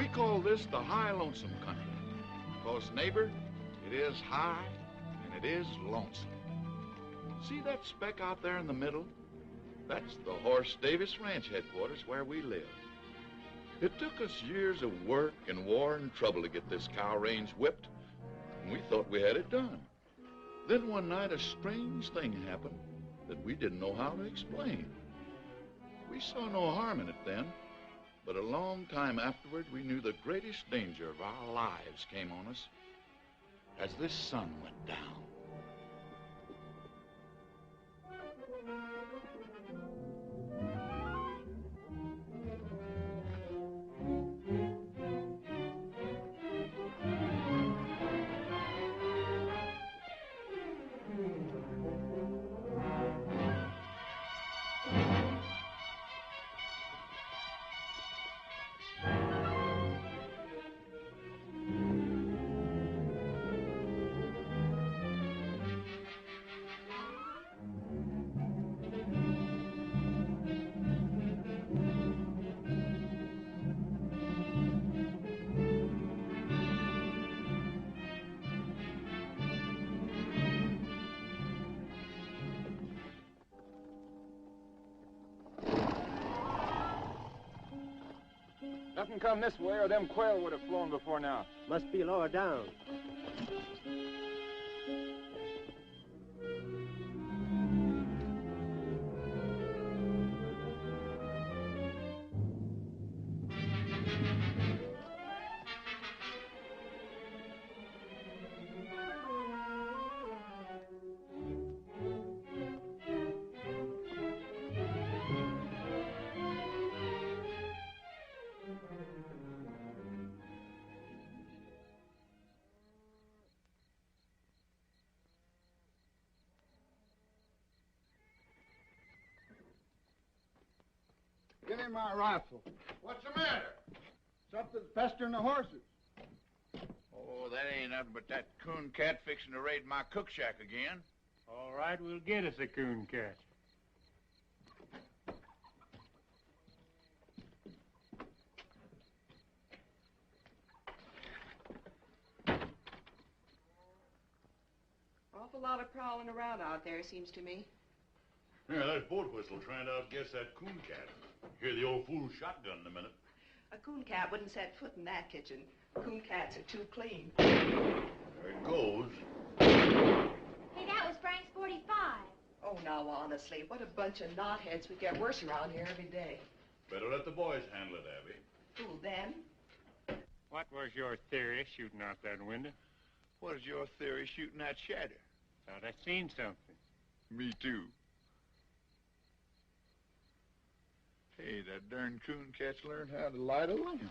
We call this the high lonesome country. Because, neighbor, it is high and it is lonesome. See that speck out there in the middle? That's the Horace Davis Ranch headquarters where we live. It took us years of work and war and trouble to get this cow range whipped, and we thought we had it done. Then one night a strange thing happened that we didn't know how to explain. We saw no harm in it then, but a long time afterward we knew the greatest danger of our lives came on us as this sun went down. Nothing come this way or them quail would have flown before now. Must be lower down. Give me my rifle. What's the matter? Something's pestering the horses. Oh, that ain't nothing but that coon cat fixing to raid my cook shack again. All right, we'll get us a coon cat. Awful lot of prowling around out there, seems to me. Yeah, there's Boat Whistle trying to outguess that coon cat. Hear the old fool shotgun in a minute. A coon cat wouldn't set foot in that kitchen. Coon cats are too clean. There it goes. Hey, that was Frank's 45. Oh, now, honestly, what a bunch of knotheads. We get worse around here every day. Better let the boys handle it, Abby. Who, them? What was your theory shooting out that window? What is your theory shooting that shadow? Thought I seen something. Me too. Hey, that darn coon cat's learned how to light a lamp.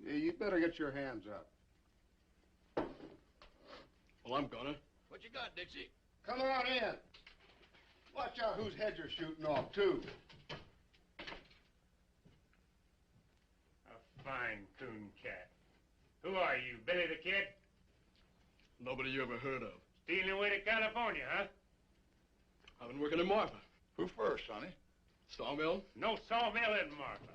Yeah, you'd better get your hands up. Well, I'm gonna. What you got, Dixie? Come on in. Watch out whose heads are shooting off, too. A fine coon cat. Who are you, Billy the Kid? Nobody you ever heard of. Stealing away to California, huh? I've been working in Marfa. Who first, honey? Sawmill? No sawmill in Marfa.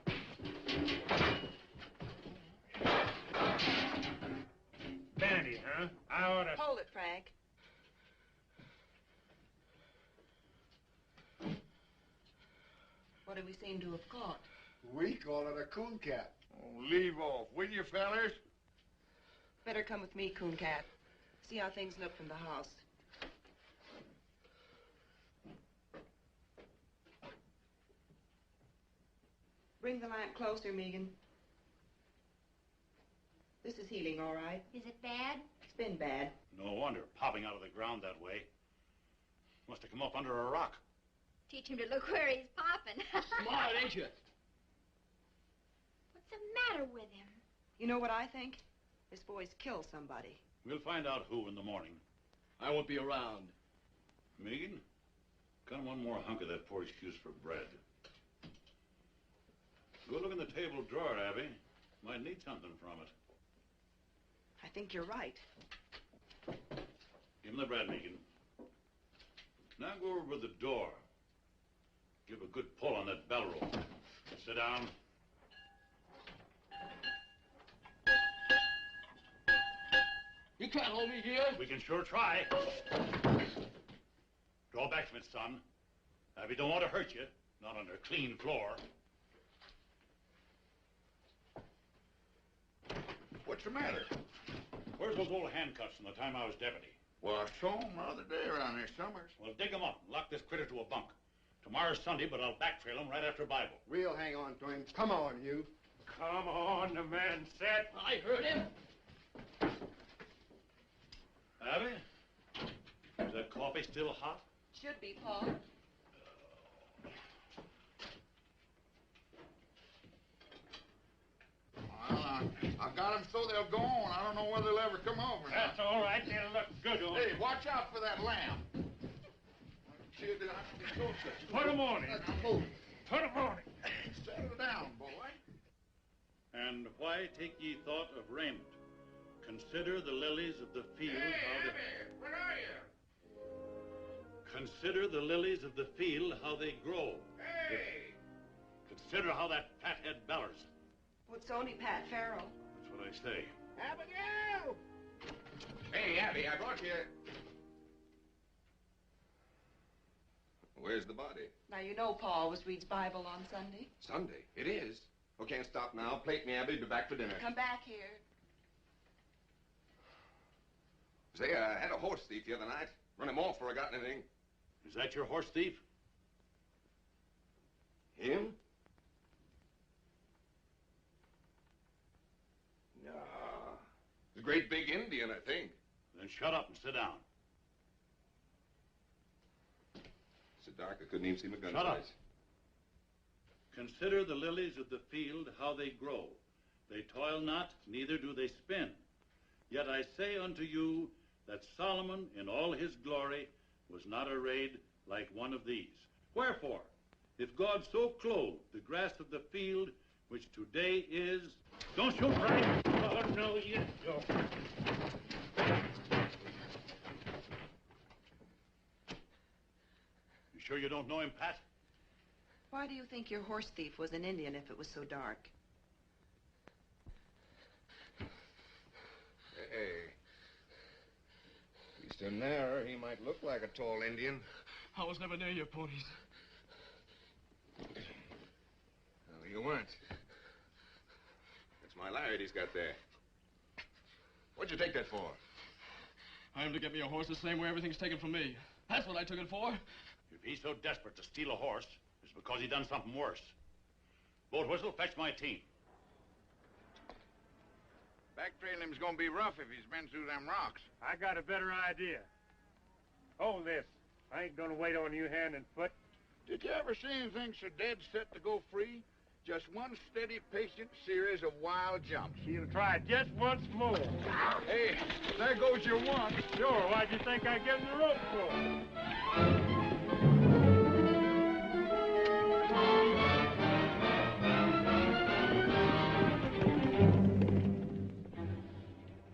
Bandit, huh? I oughta... Hold it, Frank. What do we seem to have caught? We call it a coon cat. Oh, leave off, will you, fellers? Better come with me, coon cat. See how things look from the house. Bring the lamp closer, Megan. This is healing, all right. Is it bad? It's been bad. No wonder, popping out of the ground that way. Must have come up under a rock. Teach him to look where he's popping. Smart, ain't you? What's the matter with him? You know what I think? This boy's killed somebody. We'll find out who in the morning. I won't be around. Megan, cut one more hunk of that poor excuse for bread. Go look in the table drawer, Abby. Might need something from it. I think you're right. Give him the bread, Megan. Now go over to the door. Give a good pull on that bell rope. Sit down. You can't hold me here. We can sure try. Draw back from it, son. Abby don't want to hurt you. Not on her clean floor. What's the matter? Where's those old handcuffs from the time I was deputy? Well, I saw him the other day around here somewhere. Well, dig them up and lock this critter to a bunk. Tomorrow's Sunday, but I'll backtrail him right after Bible. We'll hang on to him. Come on, you. Come on, the man said. I heard him. Abby? Is that coffee still hot? Should be, Paul. Well, I got them so they'll go on. I don't know whether they'll ever come over. That's all right. They'll look good on Hey, you. watch out for that lamb. Kid, I can be so such. Put 'em on him. Put 'em on him. Settle down, boy. And why take ye thought of raiment? Consider the lilies of the field. Where are you? Consider the lilies of the field, how they grow. Hey! Consider how that fathead bellers. Well, it's only Pat Farrell. That's what I say. Abigail! Hey, Abby, I brought you. Where's the body? Now, you know Paul always reads Bible on Sunday. Sunday. It is. Oh, can't stop now. Plate me, Abby. Be back for dinner. Come back here. Say, I had a horse thief the other night. Run him off before I got anything. Is that your horse thief? Him? No. He's a great big Indian, I think. Then shut up and sit down. So dark I couldn't even see my gun Shut up. sights. Consider the lilies of the field, how they grow. They toil not, neither do they spin. Yet I say unto you that Solomon in all his glory was not arrayed like one of these. Wherefore, if God so clothed the grass of the field, which today is... Don't shoot, Frank! Oh, no, you don't. You sure you don't know him, Pat? Why do you think your horse thief was an Indian if it was so dark? Hey. He's in there. He might look like a tall Indian. I was never near your ponies. Well, you weren't. That's my lariat he's got there. What'd you take that for? I am to get me a horse the same way everything's taken from me. That's what I took it for. If he's so desperate to steal a horse, it's because he done something worse. Boat Whistle, fetch my team. Backtrailing him's gonna be rough if he's been through them rocks. I got a better idea. Hold this. I ain't gonna wait on you hand and foot. Did you ever see anything so dead set to go free? Just one steady, patient series of wild jumps. She'll try just once more. Hey, there goes your one. Sure, why'd you think I gave him the rope for?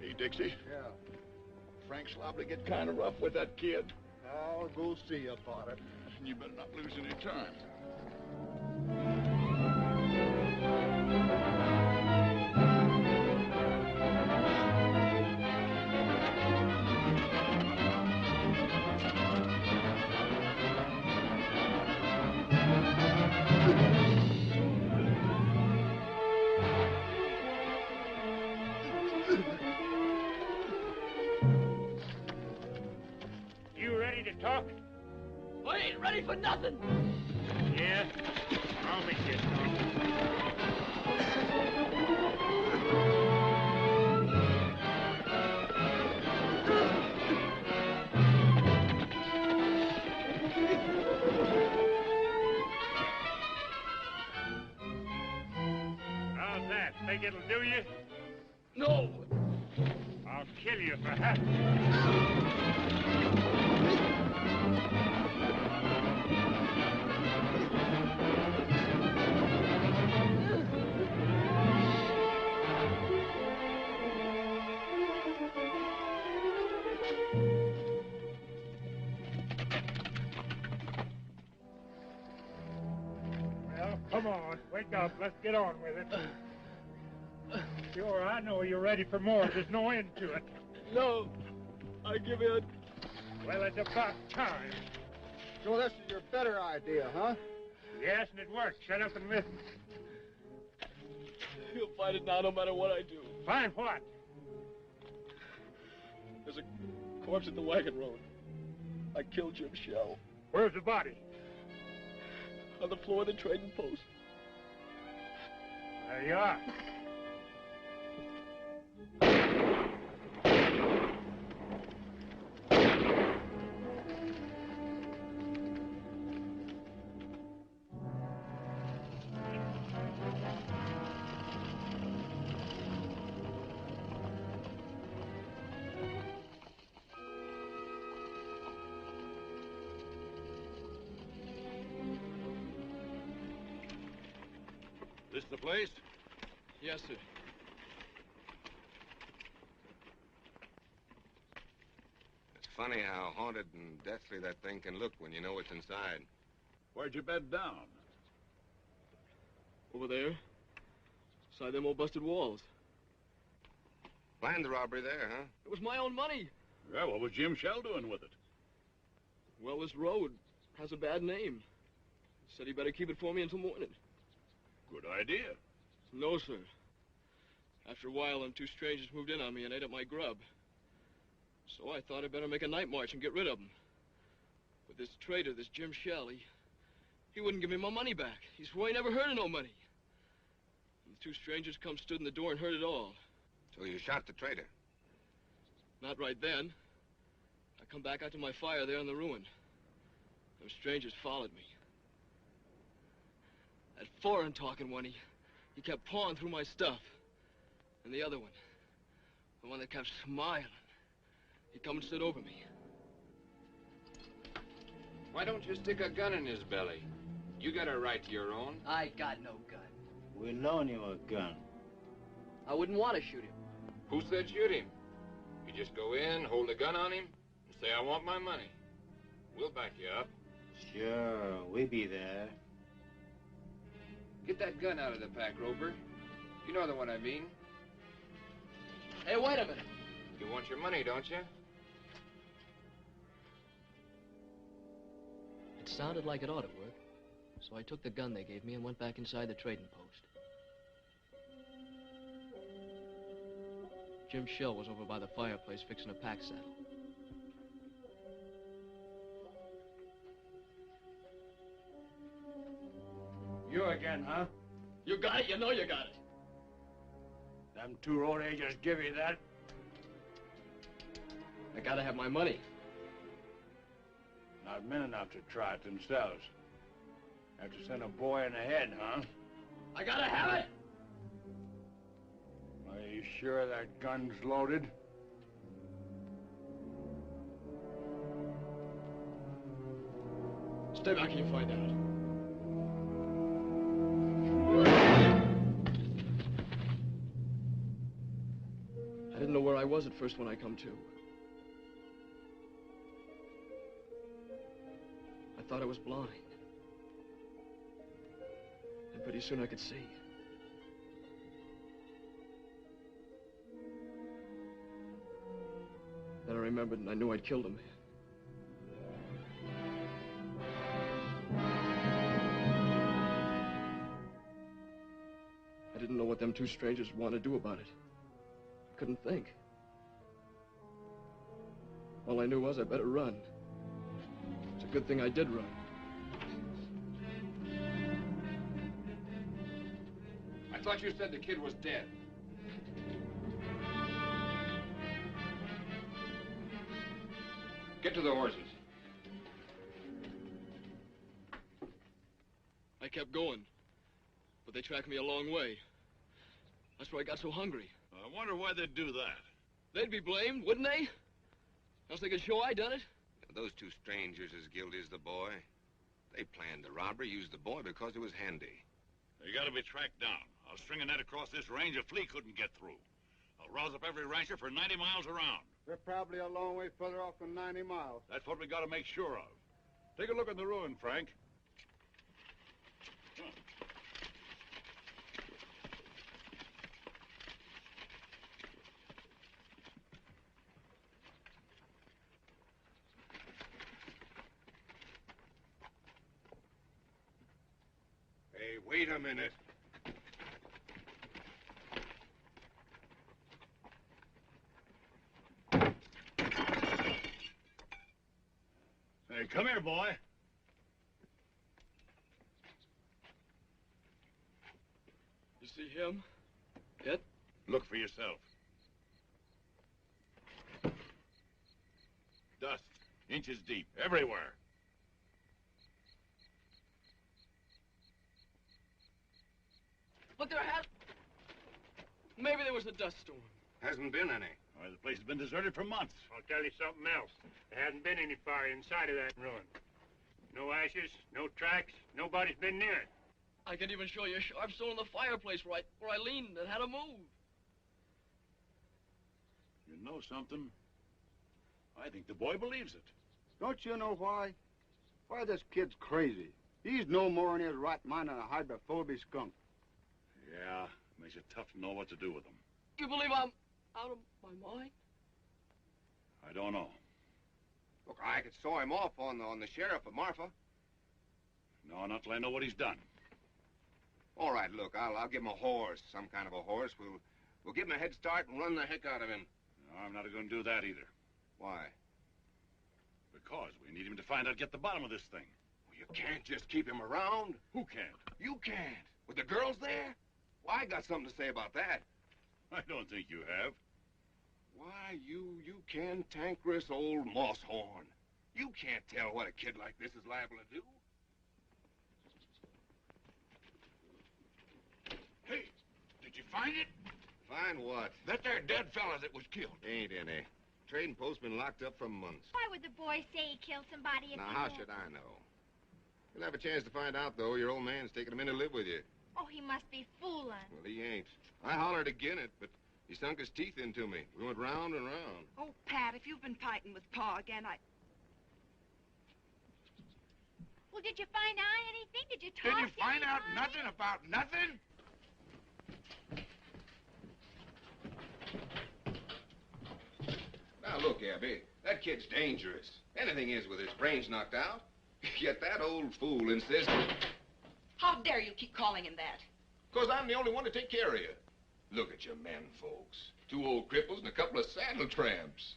Hey, Dixie. Yeah. Frank's liable to get kind of rough with that kid. I'll go see about it. And you better not lose any time. You ready to talk? I ain't ready for nothing. Yeah? I'll make you talk. How's that? Think it'll do you? No. I'll kill you for half. Come on, wake up. Let's get on with it. Sure, I know you're ready for more. There's no end to it. No, I give in. Well, it's about time. So this is your better idea, huh? Yes, and it worked. Shut up and listen. He'll find it now no matter what I do. Find what? There's a corpse at the wagon road. I killed Jim Shell. Where's the body? On the floor of the trading post. There you are. This the place? Yes, sir. It's funny how haunted and deathly that thing can look when you know what's inside. Where'd you bed down? Over there. Beside them old busted walls. Planned the robbery there, huh? It was my own money. Yeah, what was Jim Shell doing with it? Well, this road has a bad name. Said he better keep it for me until morning. Good idea. No, sir. After a while, them two strangers moved in on me and ate up my grub. So I thought I'd better make a night march and get rid of them. But this traitor, this Jim Shell, he wouldn't give me my money back. He swore he never heard of no money. And the two strangers come stood in the door and heard it all. So you shot the traitor? Not right then. I come back out to my fire there in the ruin. Those strangers followed me. That foreign-talking one, he kept pawing through my stuff. And the other one, the one that kept smiling, he come and stood over me. Why don't you stick a gun in his belly? You got a right to your own. I got no gun. We loan you a gun. I wouldn't want to shoot him. Who said shoot him? You just go in, hold a gun on him, and say, I want my money. We'll back you up. Sure, we be there. Get that gun out of the pack, Roper. You know the one I mean. Hey, wait a minute. You want your money, don't you? It sounded like it ought to work. So I took the gun they gave me and went back inside the trading post. Jim Shell was over by the fireplace fixing a pack saddle. You again, huh? You got it, you know you got it. Them two road agents give you that? I gotta have my money. Not men enough to try it themselves. Have to send a boy in the head, huh? I gotta have it! Are you sure that gun's loaded? Stay back and you find out. I didn't know where I was at first when I come to. I thought I was blind. And pretty soon I could see. Then I remembered and I knew I'd killed him. I didn't know what them two strangers would want to do about it. I couldn't think. All I knew was I better run. It's a good thing I did run. I thought you said the kid was dead. Get to the horses. I kept going, but they tracked me a long way. That's where I got so hungry. I wonder why they'd do that. They'd be blamed, wouldn't they? Else they could show I done it. Those two strangers as guilty as the boy. They planned the robbery, used the boy because it was handy. They gotta be tracked down. I'll string a net across this range a flea couldn't get through. I'll rouse up every rancher for 90 miles around. They're probably a long way further off than 90 miles. That's what we gotta make sure of. Take a look at the ruin, Frank. Come on. Wait a minute. Hey, come here, boy. You see him? Yet? Look for yourself. Dust, inches deep, everywhere. But there has... Maybe there was a dust storm. Hasn't been any. Why, the place has been deserted for months. I'll tell you something else. There hasn't been any fire inside of that ruin. No ashes, no tracks, nobody's been near it. I can even show you a sharp stone in the fireplace where I leaned and had to move. You know something? I think the boy believes it. Don't you know why? Why, this kid's crazy. He's no more in his right mind than a hydrophobic skunk. Yeah, makes it tough to know what to do with him. You believe I'm out of my mind? I don't know. Look, I could saw him off on the sheriff of Marfa. No, not till I know what he's done. All right, look, I'll give him a horse, some kind of a horse. We'll give him a head start and run the heck out of him. No, I'm not going to do that either. Why? Because we need him to find out, get the bottom of this thing. Well, you can't just keep him around. Who can't? You can't. With the girls there? Well, I got something to say about that. I don't think you have. Why, you cantankerous old moss-horn. You can't tell what a kid like this is liable to do. Hey, did you find it? Find what? That there dead fella that was killed. Ain't any. Trading post's been locked up for months. Why would the boy say he killed somebody if Now, he how did? should I know? You'll have a chance to find out, though. Your old man's taking him in to live with you. Oh, he must be fooling. Well, he ain't. I hollered again it, but he sunk his teeth into me. We went round and round. Oh, Pat, if you've been fighting with Pa again, Well, did you find out anything? Did you talk Did you to find out anybody? nothing about nothing? Now, look, Abby, that kid's dangerous. Anything is with his brains knocked out. Yet that old fool insists... how dare you keep calling him that? Because I'm the only one to take care of you. Look at your men, folks. 2 old cripples and a couple of saddle tramps.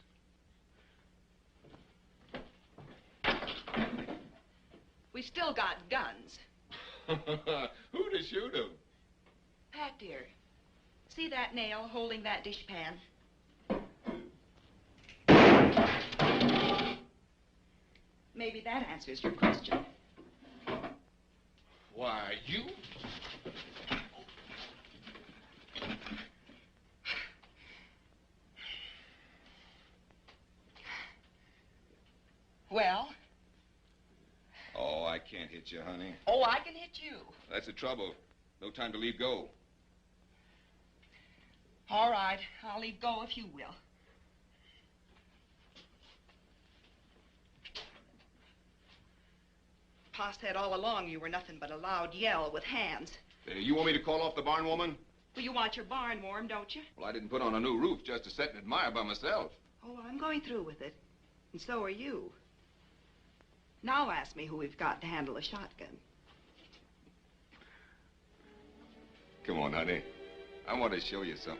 We still got guns. Who to shoot 'em? Pat, dear, see that nail holding that dishpan? Maybe that answers your question. Why, you... Well? Oh, I can't hit you, honey. Oh, I can hit you. That's the trouble. No time to leave go. All right, I'll leave go if you will. Pa said all along you were nothing but a loud yell with hands. You want me to call off the barn woman? Well, you want your barn warm, don't you? Well, I didn't put on a new roof just to sit and admire by myself. Oh, I'm going through with it. And so are you. Now ask me who we've got to handle a shotgun. Come on, honey. I want to show you something.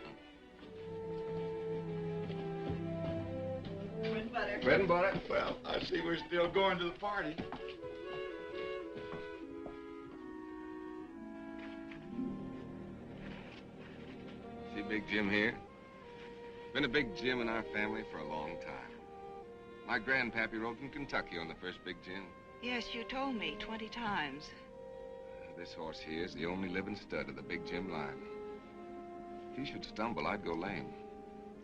Bread and butter. Bread and butter? Well, I see we're still going to the party. See Big Jim here? Been a Big Jim in our family for a long time. My grandpappy rode from Kentucky on the first Big Jim. Yes, you told me 20 times. This horse here is the only living stud of the Big Jim line. If he should stumble, I'd go lame.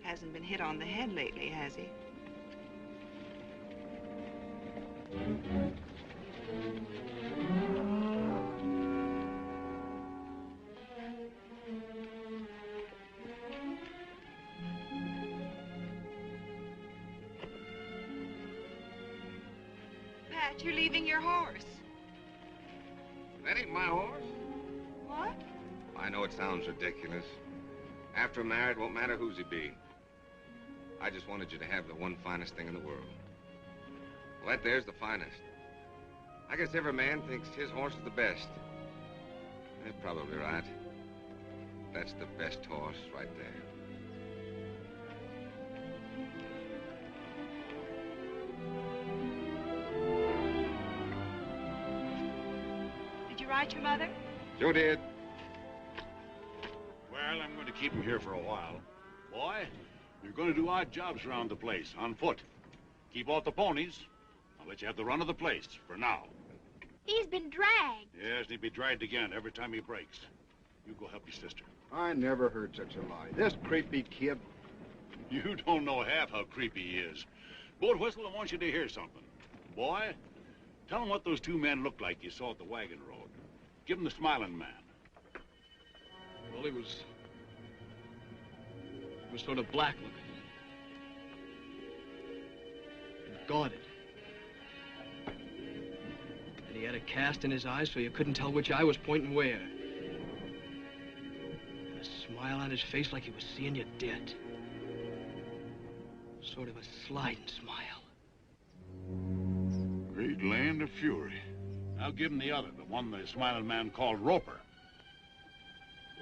Hasn't been hit on the head lately, has he? Pat, you're leaving your horse. That ain't my horse. What? I know it sounds ridiculous. After I'm married, it won't matter whose he be. I just wanted you to have the one finest thing in the world. Well, that there's the finest. I guess every man thinks his horse is the best. You're probably right. That's the best horse right there. Did you write your mother? Sure did. Well, I'm going to keep him here for a while. Boy, you're going to do odd jobs around the place, on foot. Keep off the ponies. I'll let you have the run of the place, for now. He's been dragged. Yes, and he'll be dragged again every time he breaks. You go help your sister. I never heard such a lie. This creepy kid. You don't know half how creepy he is. Boat Whistle, I want you to hear something. Boy, tell him what those two men looked like you saw at the wagon road. Give him the smiling man. Well, he was sort of black looking. And guarded. And he had a cast in his eyes so you couldn't tell which eye was pointing where. And a smile on his face like he was seeing you dead. Sort of a sliding smile. Great land of fury. Now give him the other, the one the smiling man called Roper.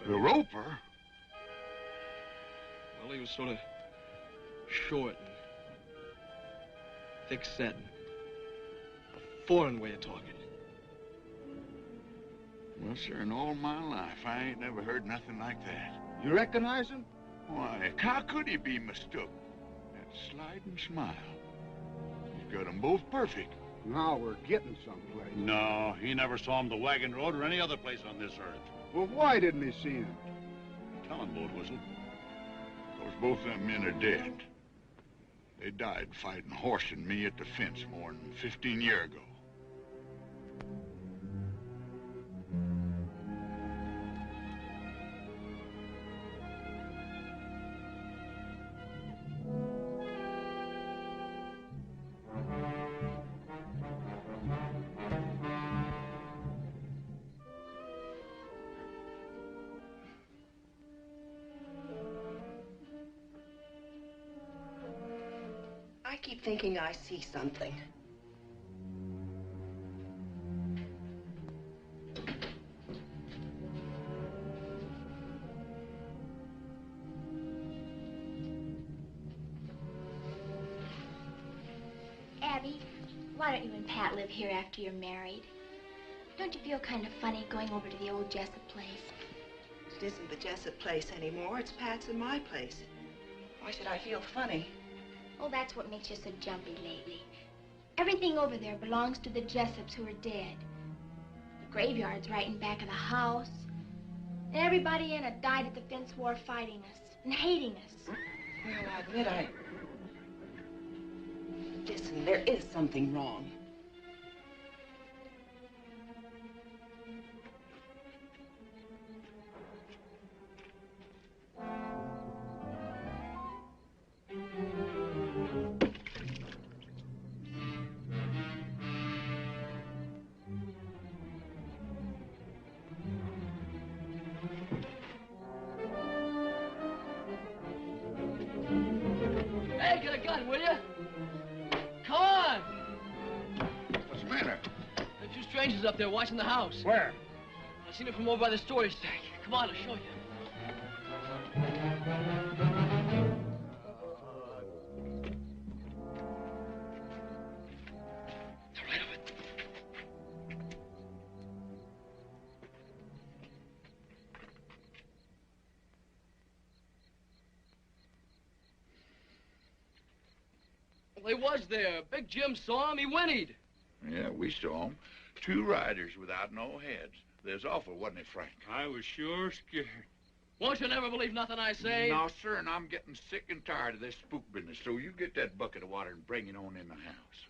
The Roper? Well, he was sort of short and thick-set. A foreign way of talking. Well, sir, in all my life, I ain't never heard nothing like that. You recognize him? Why, how could he be mistook? That sliding smile. He's got them both perfect. Now we're getting someplace. No, he never saw him the wagon road or any other place on this earth. Well, why didn't he see him? Tell him, Boat Whistle. Because both them men are dead. They died fighting Horse and me at the fence more than 15 years ago. I keep thinking I see something. Abby, why don't you and Pat live here after you're married? Don't you feel kind of funny going over to the old Jessup place? It isn't the Jessup place anymore. It's Pat's and my place. Why should I feel funny? Oh, that's what makes you so jumpy lately. Everything over there belongs to the Jessups who are dead. The graveyard's right in back of the house. And everybody in it died at the fence war fighting us and hating us. Well, I admit Listen, there is something wrong. Hey, get a gun, will you? Come on! What's the matter? There are two strangers up there watching the house. Where? I seen them from over by the storage tank. Come on, I'll show you. They're right over it. Well, they was there. Big Jim saw him. He whinnied. Yeah, we saw 'em. Two riders without no heads. There's awful, wasn't it, Frank? I was sure scared. Won't you never believe nothing I say? No, sir, and I'm getting sick and tired of this spook business, so you get that bucket of water and bring it on in the house.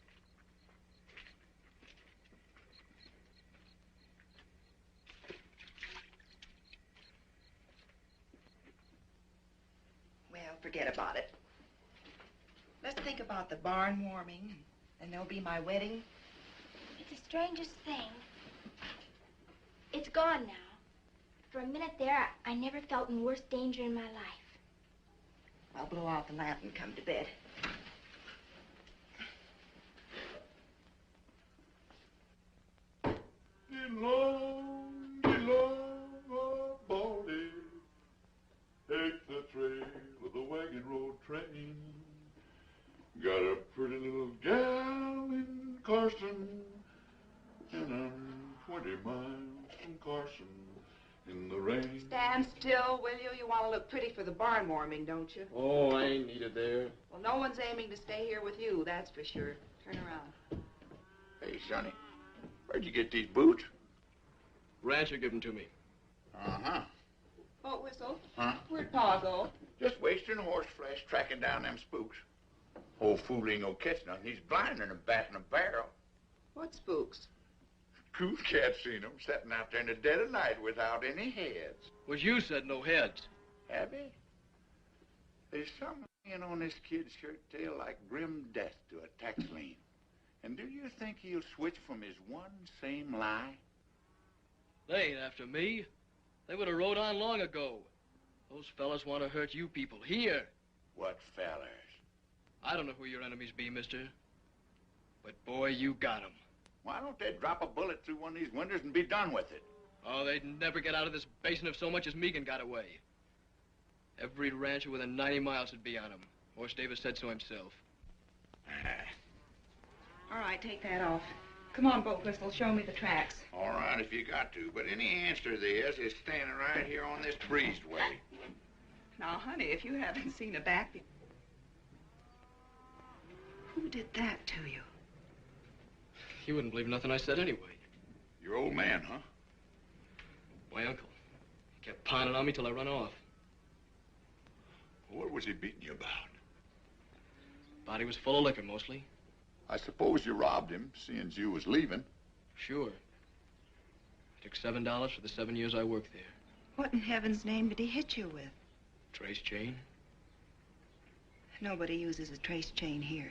Well, forget about it. Let's think about the barn warming, and there'll be my wedding. It's the strangest thing. It's gone now. For a minute there, I never felt in worse danger in my life. I'll blow out the lamp and come to bed. Get long, stand still, will you? You want to look pretty for the barn warming, don't you? Oh, I ain't needed there. Well, no one's aiming to stay here with you, that's for sure. Turn around. Hey, Sonny, where'd you get these boots? Rancher gave them to me. Uh-huh. Boat whistle? Huh? Where'd Pa go? Just wasting horse flesh tracking down them spooks. Old fool ain't gonna catch nothing. He's blinder than a bat in a barrel. What spooks? Coon cat seen them sitting out there in the dead of night without any heads. Was you said no heads? Have he? There's something in on this kid's shirt tail like grim death to a tax lien. And do you think he'll switch from his one same lie? They ain't after me. They would have rode on long ago. Those fellas want to hurt you people here. What fellers? I don't know who your enemies be, mister. But boy, you got 'em. Why don't they drop a bullet through one of these windows and be done with it? Oh, they'd never get out of this basin if so much as Megan got away. Every rancher within 90 miles would be on him. Horse Davis said so himself. All right, take that off. Come on, Boat Whistle, show me the tracks. All right, if you got to, but any answer there is standing right here on this breezeway. Now, honey, if you haven't seen a back... Who did that to you? You wouldn't believe nothing I said anyway. Your old man, huh? My uncle. He kept pounding on me till I run off. What was he beating you about? Body was full of liquor, mostly. I suppose you robbed him, seeing you was leaving. Sure. I took $7 for the 7 years I worked there. What in heaven's name did he hit you with? Trace chain. Nobody uses a trace chain here.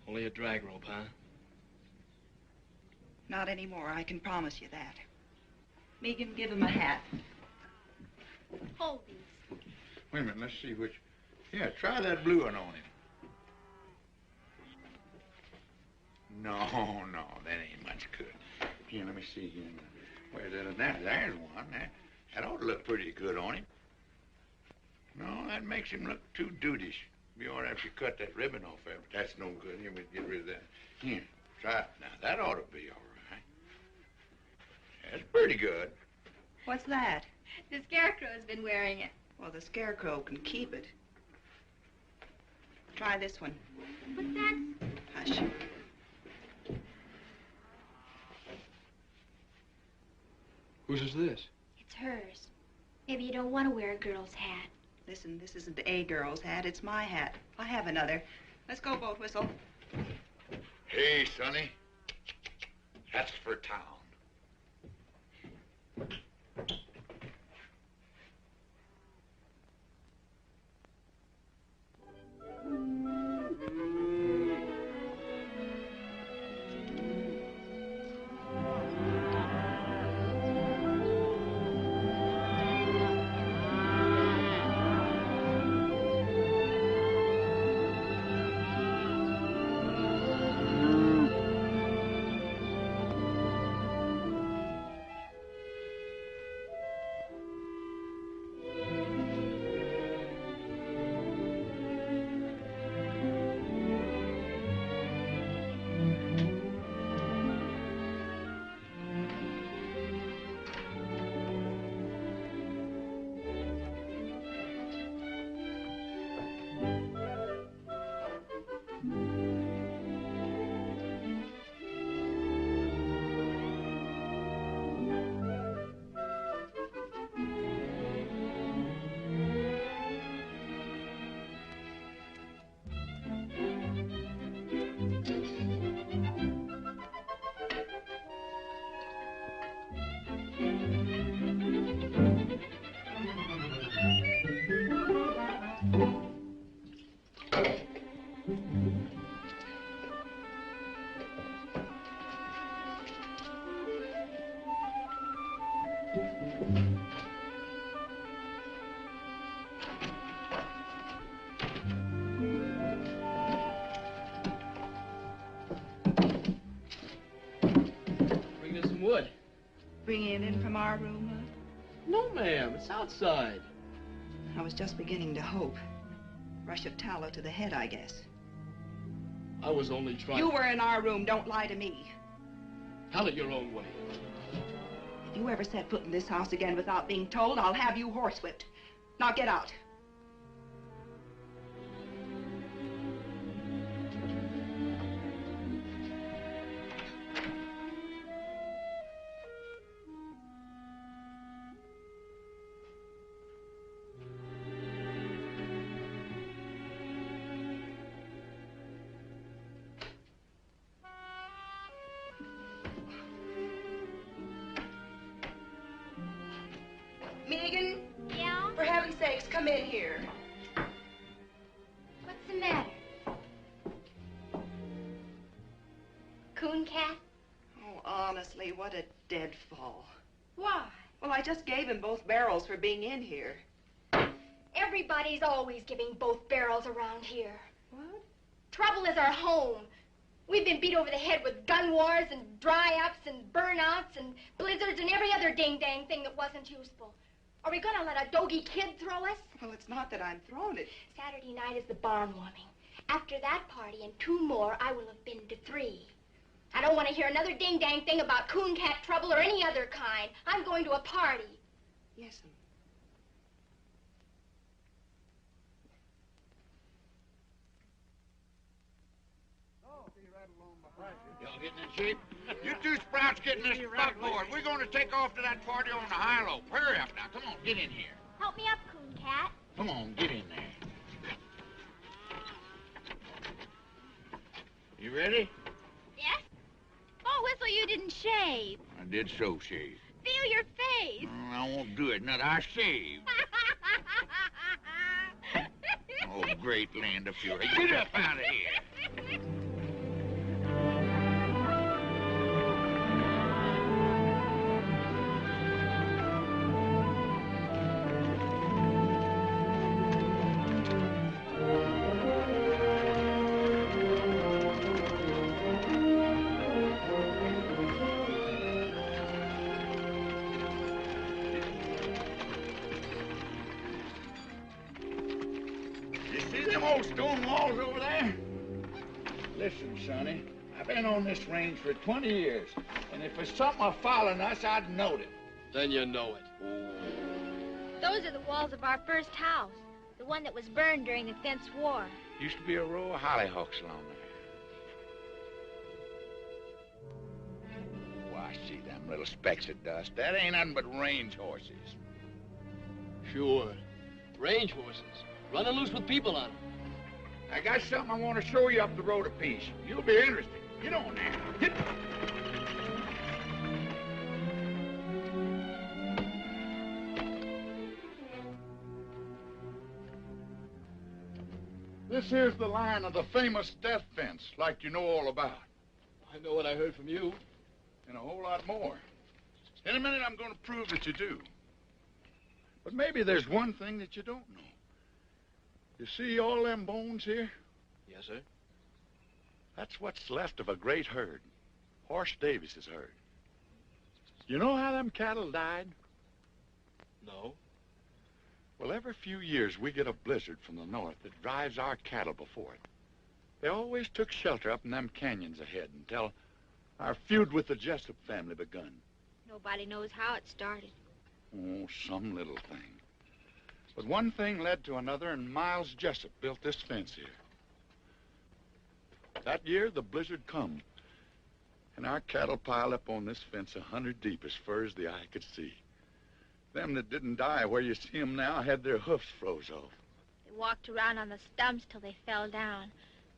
Only a drag rope, huh? Not anymore, I can promise you that. Megan, give him a hat. Hold these. Wait a minute, let's see which... Yeah, try that blue one on him. No, that ain't much good. Here, let me see here. Where's that? There's one. That ought to look pretty good on him. No, that makes him look too dudeish. Be all right if you cut that ribbon off there, but that's no good. Here, we get rid of that. Here, try it. Now, that ought to be all right. That's pretty good. What's that? The Scarecrow's been wearing it. Well, the Scarecrow can keep it. Try this one. But that's... Hush. Whose is this? It's hers. Maybe you don't want to wear a girl's hat. Listen, this isn't a girl's hat. It's my hat. I have another. Let's go, Boat Whistle. Hey, Sonny. That's for town. Bringing it in from our room, huh? No, ma'am. It's outside. I was just beginning to hope. Rush of tallow to the head, I guess. I was only trying... You were in our room. Don't lie to me. Tell it your own way. If you ever set foot in this house again without being told, I'll have you horsewhipped. Now get out. Megan? Yeah? For heaven's sakes, come in here. What's the matter? Coon cat? Oh, honestly, what a deadfall. Why? Well, I just gave him both barrels for being in here. Everybody's always giving both barrels around here. What? Trouble is our home. We've been beat over the head with gun wars and dry-ups and burnouts and blizzards and every other ding-dang thing that wasn't useful. Are we gonna let a doggy kid throw us? Well, it's not that I'm throwing it. Saturday night is the barn warming. After that party and 2 more, I will have been to 3. I don't want to hear another ding-dang thing about coon cat trouble or any other kind. I'm going to a party. Yes'm. Y'all getting in shape? You two sprouts getting this buckboard. We're going to take off to that party on the high low. Hurry up now. Come on, get in here. Help me up, coon cat. Come on, get in there. You ready? Yes? Oh, Whistle, you didn't shave. I did so shave. Feel your face. I won't do it. Not I shave. Oh, great land of fury. Get up out of here. Stone walls over there? Listen, Sonny, I've been on this range for 20 years, and if there's something following us, I'd know it. Then you know it. Those are the walls of our first house, the one that was burned during the Fence War. Used to be a row of hollyhocks along there. Why, see them little specks of dust. That ain't nothing but range horses. Sure. Range horses. Running loose with people on them. I got something I want to show you up the road a piece. You'll be interested. Get on there. Get. This here's the line of the famous death fence, like you know all about. I know what I heard from you. And a whole lot more. In a minute, I'm going to prove that you do. But maybe there's one thing that you don't know. You see all them bones here? Yes, sir. That's what's left of a great herd. Horse Davis's herd. You know how them cattle died? No. Well, every few years we get a blizzard from the north that drives our cattle before it. They always took shelter up in them canyons ahead until our feud with the Jessup family begun. Nobody knows how it started. Oh, some little thing. But one thing led to another, and Miles Jessup built this fence here. That year, the blizzard come, and our cattle piled up on this fence 100 deep as far as the eye could see. Them that didn't die where you see them now had their hoofs froze off. They walked around on the stumps till they fell down.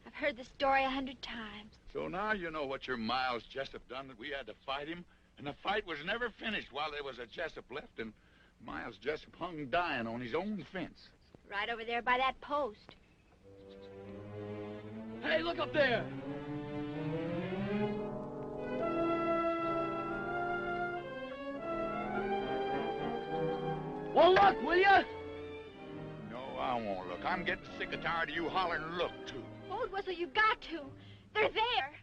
I've heard the story 100 times. So now you know what your Miles Jessup done, that we had to fight him, and the fight was never finished while there was a Jessup left, and Miles Jessup hung dying on his own fence. Right over there by that post. Hey, look up there! Well, look, will ya? No, I won't look. I'm getting sick and tired of you hollering look, too. Old Whistle, you got to. They're there.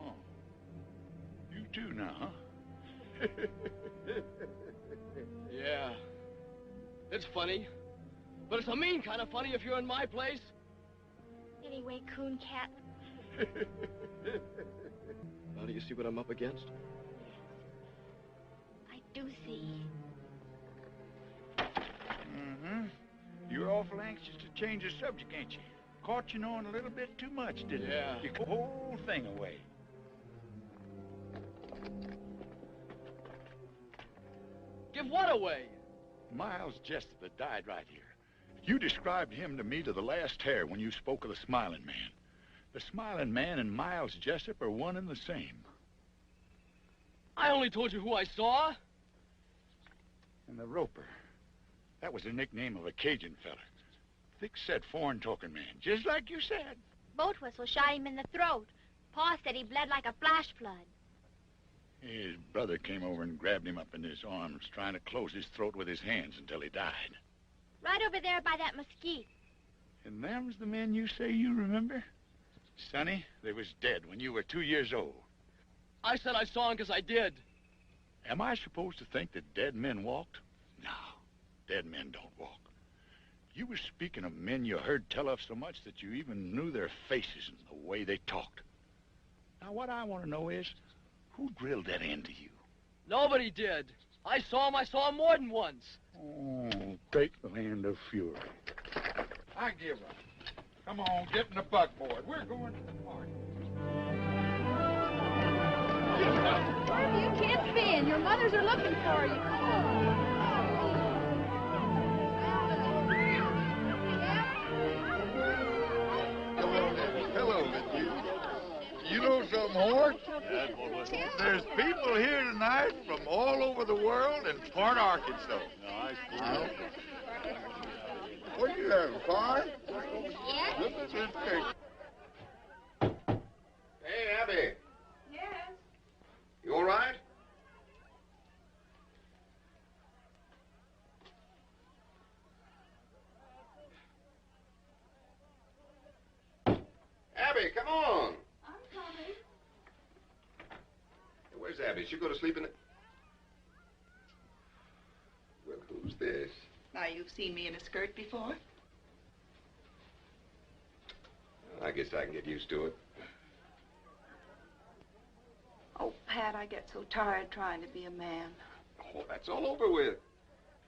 Oh. You too now, huh? Yeah. It's funny. But it's a mean kind of funny if you're in my place. Anyway, Coon Cat, Now do you see what I'm up against? I do see. Mm-hmm. You're awful anxious to change the subject, ain't you? Caught you knowing a little bit too much, didn't Yeah. you? You put the whole thing away. Give what away? Miles Jessup that died right here. You described him to me to the last hair when you spoke of the Smiling Man. The Smiling Man and Miles Jessup are one and the same. I only told you who I saw. And the Roper. That was the nickname of a Cajun fella. Thick-set, foreign-talking man, just like you said. Boat whistle shot him in the throat. Pa said he bled like a flash flood. His brother came over and grabbed him up in his arms, trying to close his throat with his hands until he died. Right over there by that mesquite. And them's the men you say you remember? Sonny, they was dead when you were 2 years old. I said I saw him because I did. Am I supposed to think that dead men walked? No, dead men don't walk. You were speaking of men you heard tell of so much that you even knew their faces and the way they talked. Now, what I want to know is, who drilled that into you? Nobody did. I saw him more than once. Oh, take the land of fury. I give up. Come on, get in the buckboard. We're going to the party. Where have you kids been? Your mothers are looking for you. Come on. Hello, Miss. You know something, Hort? There's people here tonight from all over the world and Port Arkansas. What are you having, fun? Look at this picture. Hey, Abby. Yes. You all right? Abby, come on. I'm coming. Hey, where's Abby? She go to sleep in the... Well, who's this? Now, you've seen me in a skirt before? I guess I can get used to it. Oh, Pat, I get so tired trying to be a man. Oh, that's all over with.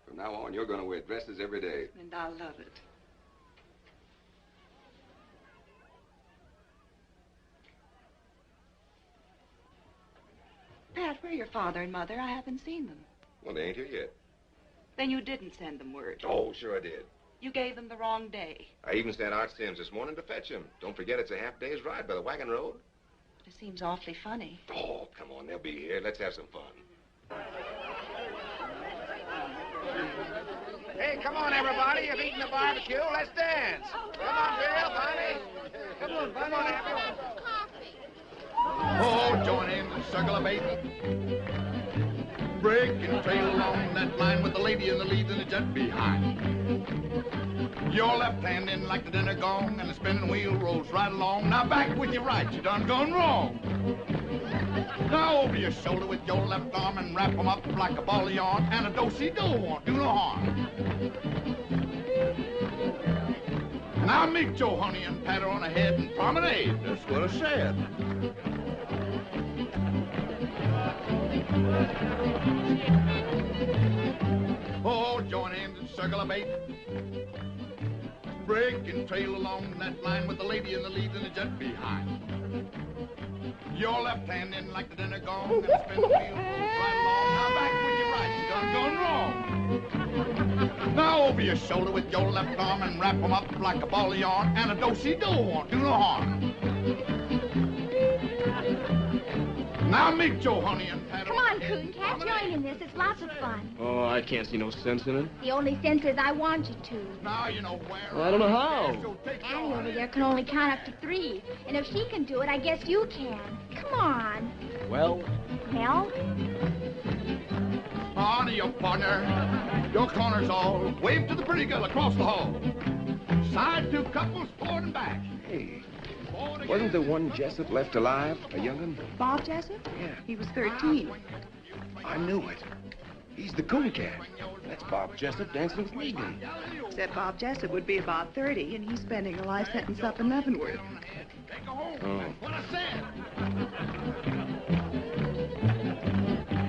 From now on, you're going to wear dresses every day. And I love it. Pat, where are your father and mother? I haven't seen them. Well, they ain't here yet. Then you didn't send them word. Oh, sure I did. You gave them the wrong day. I even sent Art Sims this morning to fetch him. Don't forget it's a half day's ride by the wagon road. It seems awfully funny. Oh, come on, they'll be here. Let's have some fun. Hey, come on, everybody. You've eaten the barbecue. Let's dance. Come on, Bill, Bonnie. Come on, Bonnie. Come on, Abby. Oh, join in the circle of eight. Break and trail along that line with the lady in the lead and the jet behind. Your left hand in like the dinner gong, and the spinning wheel rolls right along. Now back with your right, you done gone wrong. Now over your shoulder with your left arm and wrap 'em up like a ball of yarn, and a do-si-do won't do no harm. Now meet your honey and pat her on the head and promenade. That's what I said. Oh, join in the circle of eight. Break and trail along that line with the lady in the lead and the jet behind. Your left hand in like the dinner gong, and spin the wheel rolls right along. Now back with your right, you done gone wrong. Now over your shoulder with your left arm and wrap 'em up like a ball of yarn, and a do-si-do won't do no harm. Now meet your honey and pat her Come on, Coon Cat, join in this. It's lots of fun. Oh, I can't see no sense in it. The only sense is I want you to. Now you know where. Well, I don't know how. Annie over there can only count up to 3. And if she can do it, I guess you can. Come on. Well? Well? On to your partner. Your corner's all. Wave to the pretty girl across the hall. Side 2 couples, forward and back. Hey, wasn't there one Jessup left alive, a young'un? Bob Jessup? Yeah. He was 13. I knew it. He's the Coon Cat. That's Bob Jessup dancing with Regan. Except Bob Jessup would be about 30, and he's spending a life sentence up in Leavenworth. go home. Oh. That's what I said.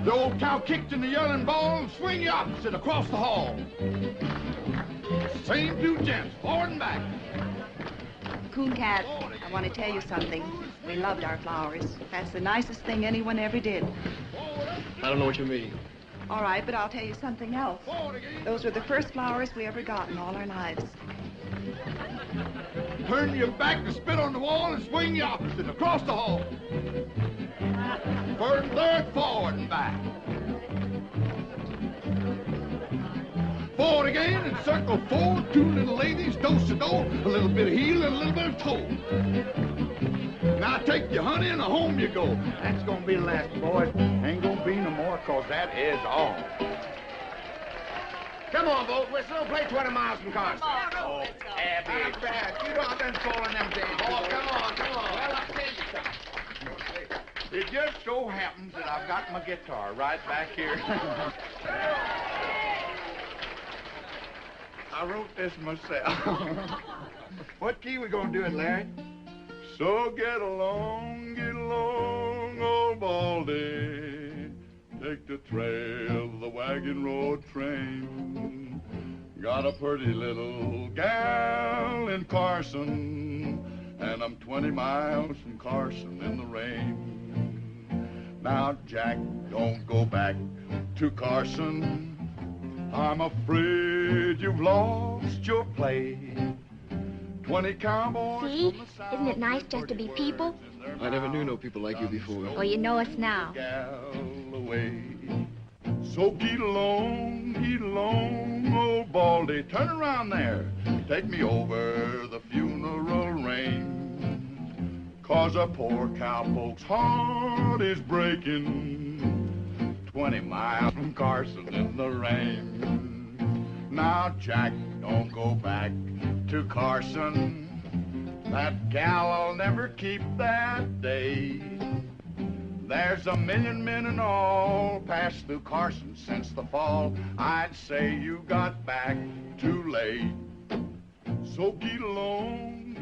The old cow kicked in the yelling ball and swing you opposite across the hall. Same two gents, forward and back. Coon Cat, I want to tell you something. We loved our flowers. That's the nicest thing anyone ever did. I don't know what you mean. All right, but I'll tell you something else. Those were the first flowers we ever got in all our lives. Turn your back and spit on the wall and swing you opposite across the hall. First, third, forward and back. Forward again and circle forward. Two little ladies, do-si-do, a little bit of heel and a little bit of toe. Now take your honey and home you go. That's gonna be the last, boys. Ain't gonna be no more, cause that is all. Come on, Boat Whistle. Play 20 miles from Carson. Oh, Abby. Not bad. You know I've been falling them days. Oh, come on. Well, I'll tell you something. It just so happens that I've got my guitar right back here. I wrote this myself. What key we gonna do it, Larry? So get along, old Baldy. Take the trail, the wagon road train. Got a pretty little gal in Carson, and I'm 20 miles from Carson in the rain. Now, Jack, don't go back to Carson. I'm afraid you've lost your play. 20 cowboys. See? Isn't it nice just to be people? I never knew no people like you before. Well, you know us now. So get along, old Baldy. Turn around there. Take me over the funeral range. 'Cause a poor cowpoke's heart is breaking. 20 miles from Carson in the rain. Now, Jack, don't go back to Carson. That gal'll never keep that day. There's a million men and all passed through Carson since the fall. I'd say you got back too late. So get along,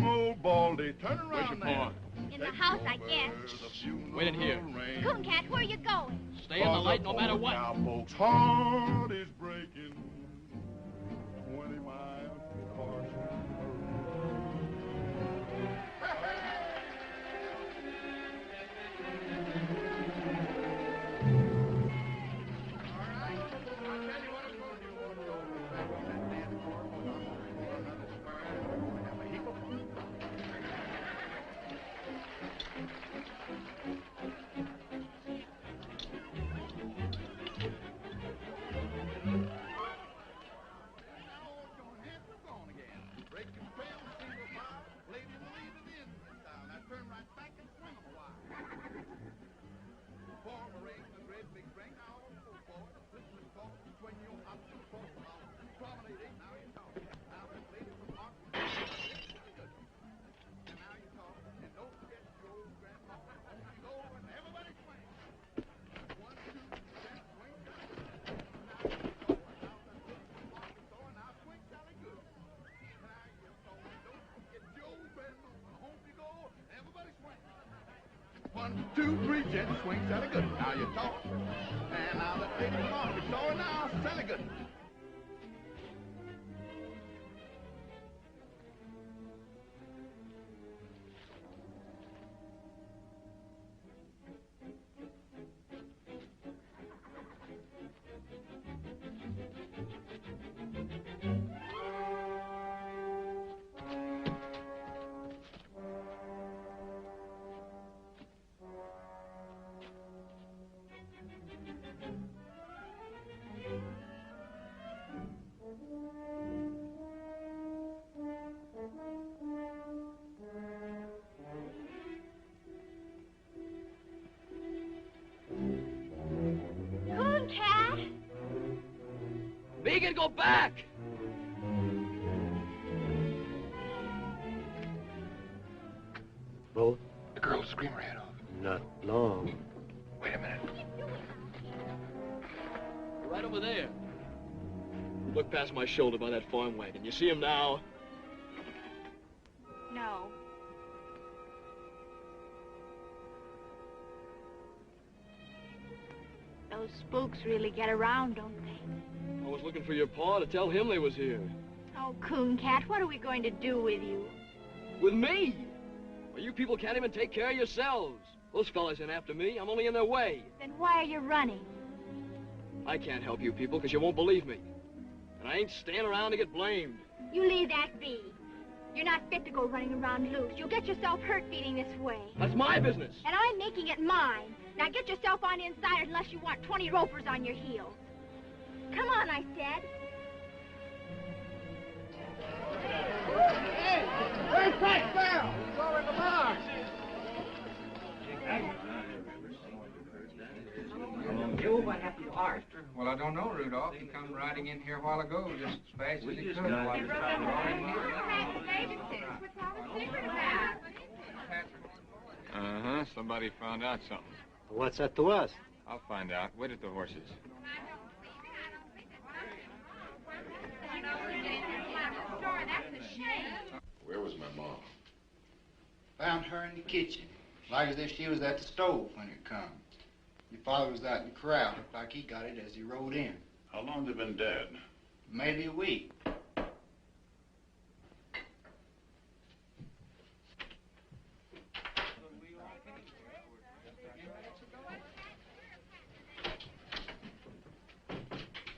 old Baldy. Turn around. Where's your paw? In the house, I guess. Wait in here. Coon Cat, where are you going? Stay in the light no matter what. Cowpoke's heart is breaking. 20 miles from Carson. One, two, three, jet swing, Sally good. Now you talk. And now let's take it off. It's all now, Sally good. Coon Cat? Megan, go back! Both? The girl will scream her head off. Not long. Wait a minute. Right over there. Look past my shoulder by that farm wagon. You see him now? No. Those spooks really get around, don't they? I was looking for your pa to tell him they was here. Oh, Coon Cat, what are we going to do with you? With me? Well, you people can't even take care of yourselves. Those fellas ain't after me. I'm only in their way. Then why are you running? I can't help you people because you won't believe me. And I ain't staying around to get blamed. You leave that be. You're not fit to go running around loose. You'll get yourself hurt feeding this way. That's my business. And I'm making it mine. Now get yourself on inside unless you want 20 ropers on your heels. Come on, I said. Hey, where's Pat Bell? He's over in the bar. You, what happened to Art? Well, I don't know, Rudolph. He come riding in here a while ago, just as fast as he could. Uh-huh. Somebody found out something. What's that to us? I'll find out. Wait at the horses. Where was my mom? Found her in the kitchen, like as if she was at the stove when it come. Your father was out in the corral. Looked like he got it as he rode in. How long they been dead? Maybe a week.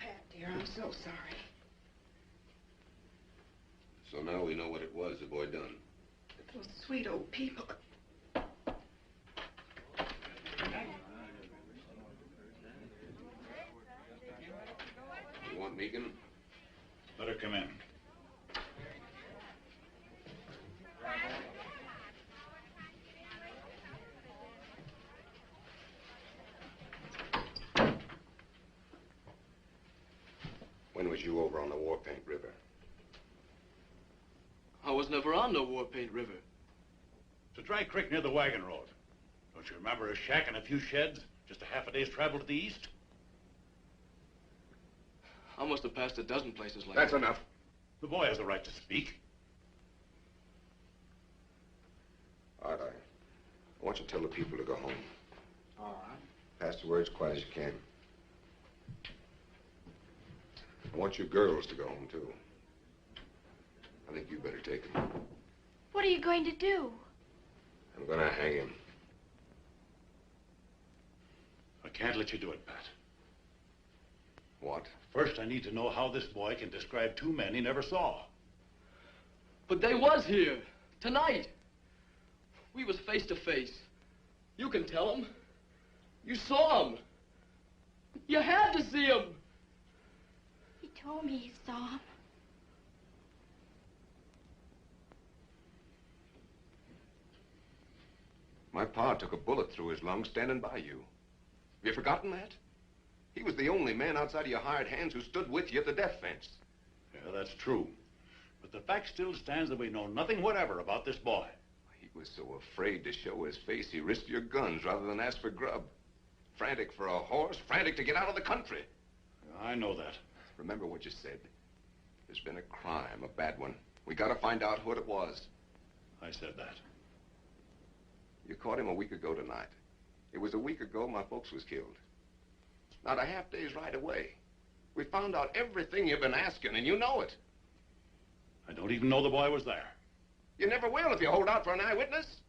Pat, dear, I'm so sorry. So now we know what it was the boy done. Those sweet old people. You want Megan? Let her come in. When was you over on the Warpaint River? I was never on no Warpaint River. It's a dry creek near the wagon road. Don't you remember a shack and a few sheds? Just a half a day's travel to the east? I must have passed a dozen places like That's that. enough. The boy has the right to speak. Art, I want you to tell the people to go home. All right. Pass the word as quiet as you can. I want your girls to go home, too. I think you better take him. What are you going to do? I'm gonna hang him. I can't let you do it, Pat. What? First, I need to know how this boy can describe two men he never saw. But they was here. Tonight. We was face to face. You can tell them. You saw them. You had to see them. He told me he saw him. My pa took a bullet through his lung standing by you. Have you forgotten that? He was the only man outside of your hired hands who stood with you at the death fence. Yeah, that's true. But the fact still stands that we know nothing whatever about this boy. He was so afraid to show his face, he risked your guns rather than ask for grub. Frantic for a horse, frantic to get out of the country. I know that. Remember what you said. There's been a crime, a bad one. We gotta find out what it was. I said that. You caught him a week ago tonight. It was a week ago my folks was killed. Not a half day's ride away. We found out everything you've been asking, and you know it. I don't even know the boy was there. You never will if you hold out for an eyewitness.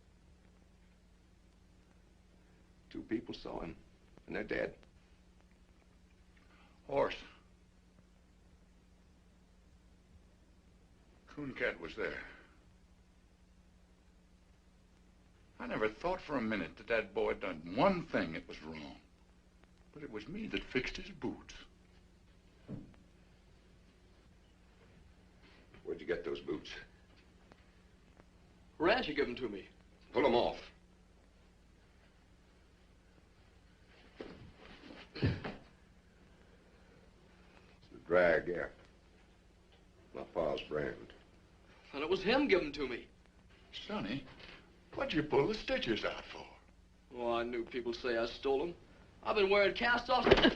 2 people saw him, and they're dead. Horse. Coon Cat was there. I never thought for a minute that that boy had done one thing that was wrong. But it was me that fixed his boots. Where'd you get those boots? Rancher gave them to me. Pull them off. It's the drag, yeah. My pa's brand. And it was him giving them to me. Sonny, what'd you pull the stitches out for? Oh, I knew people'd say I stole them. I've been wearing cast-offs. Are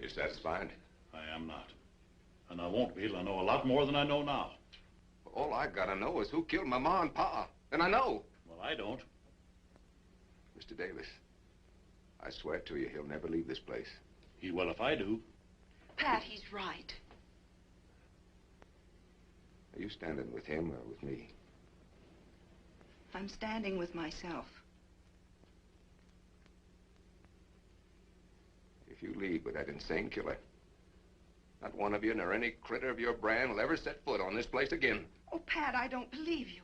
you satisfied? I am not. And I won't be till I know a lot more than I know now. All I gotta know is who killed my ma and pa. And I know. Well, I don't. Mr. Davis, I swear to you, he'll never leave this place. He will if I do. Pat, he's right. Are you standing with him or with me? I'm standing with myself. If you leave with that insane killer, not one of you nor any critter of your brand will ever set foot on this place again. Oh, Pat, I don't believe you.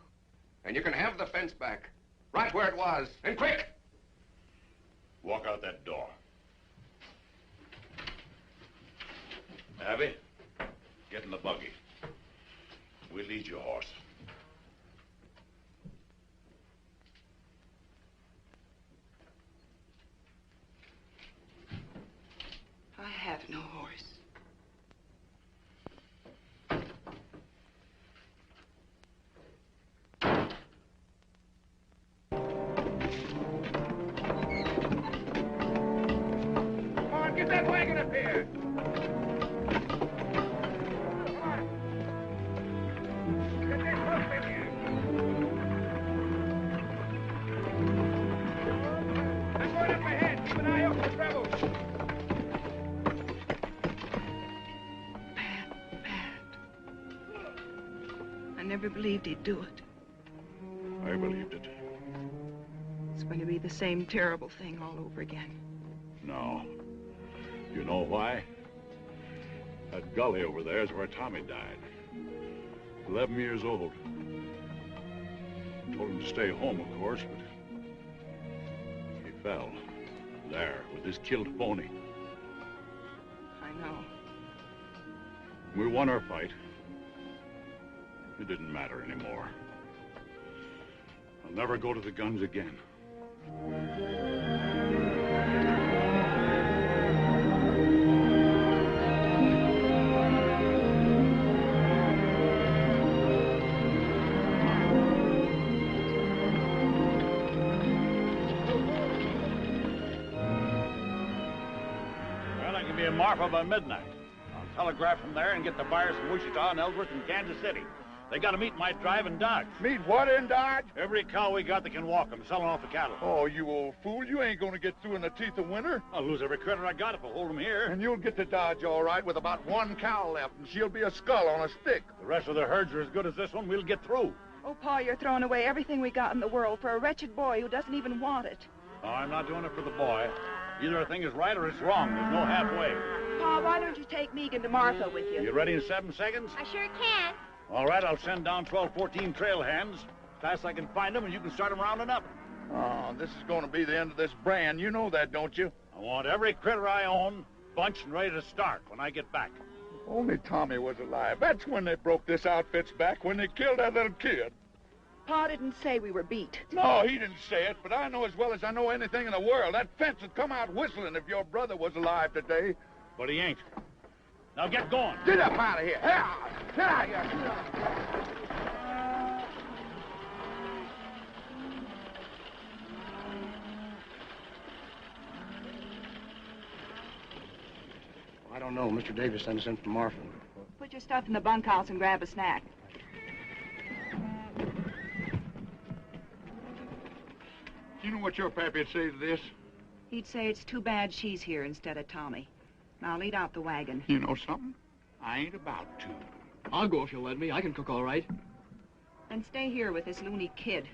And you can have the fence back, right where it was, and quick! Walk out that door. Abby, get in the buggy. We'll lead your horse. I have no horse. Come on, get that wagon up here. Get this hook in here. I'm going up ahead. Keep an eye out for trouble. I never believed he'd do it. I believed it. It's going to be the same terrible thing all over again. No. You know why? That gully over there is where Tommy died. 11 years old. Told him to stay home, of course, but he fell. There, with his killed pony. I know. We won our fight. It didn't matter anymore. I'll never go to the guns again. Well, I can be in Marfa by midnight. I'll telegraph from there and get the buyers from Wichita and Ellsworth and Kansas City. They got to meet my drive in Dodge. Meet what in Dodge? Every cow we got that can walk them, selling off the cattle. Oh, you old fool. You ain't gonna get through in the teeth of winter. I'll lose every critter I got if I hold them here. And you'll get to Dodge all right with about one cow left, and she'll be a skull on a stick. The rest of the herds are as good as this one. We'll get through. Oh, Pa, you're throwing away everything we got in the world for a wretched boy who doesn't even want it. No, I'm not doing it for the boy. Either a thing is right or it's wrong. There's no halfway. Pa, why don't you take Megan to Martha with you? You ready in 7 seconds? I sure can. All right, I'll send down 12, 14 trail hands. Fast I can find them, and you can start them rounding up. Oh, this is gonna be the end of this brand. You know that, don't you? I want every critter I own bunched and ready to start when I get back. If only Tommy was alive. That's when they broke this outfit's back, when they killed that little kid. Pa didn't say we were beat. No, he didn't say it, but I know as well as I know anything in the world. That fence would come out whistling if your brother was alive today. But he ain't. Now get going. Get up out of here. Get out of here. I don't know. Mr. Davis sent us in from Marfa. Put your stuff in the bunkhouse and grab a snack. You know what your pappy'd say to this? He'd say it's too bad she's here instead of Tommy. Now lead out the wagon. You know something? I ain't about to. I'll go if you'll let me. I can cook all right. And stay here with this loony kid.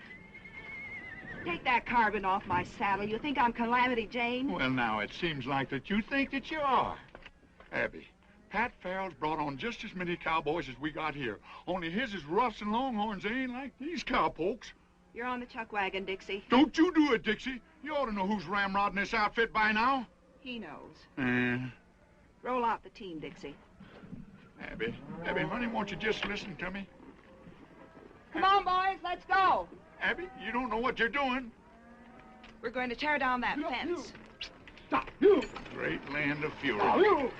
Take that carbon off my saddle. You think I'm Calamity Jane? Well, now, it seems like that you think that you are. Abby, Pat Farrell's brought on just as many cowboys as we got here. Only his is roughs and longhorns. They ain't like these cowpokes. You're on the chuck wagon, Dixie. Don't you do it, Dixie. You ought to know who's ramrodding this outfit by now. He knows. Roll out the team, Dixie. Abby, honey, won't you just listen to me? Come on, boys, let's go. Abby, you don't know what you're doing. We're going to tear down that fence. Stop, you! Great land of fury. Stop, you!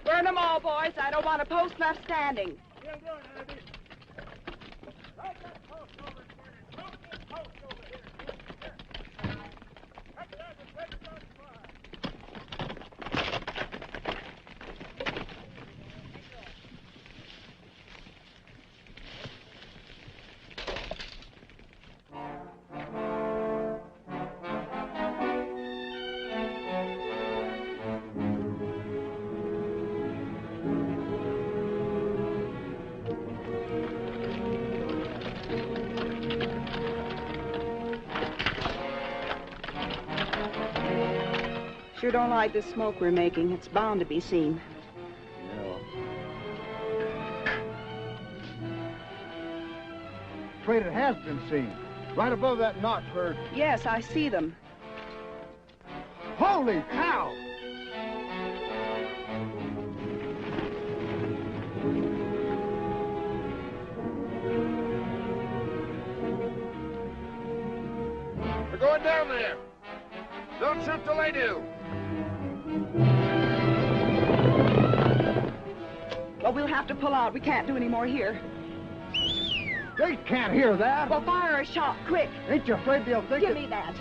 Burn them all, boys. I don't want a post left standing. Sure don't like the smoke we're making. It's bound to be seen. Traitor has been seen. Right above that notch where... Yes, I see them. Holy cow! We're going down there. Don't shoot till they do. Well, we'll have to pull out. We can't do any more here. They can't hear that. Well, fire a shot, quick. Ain't you afraid they'll think Give me that.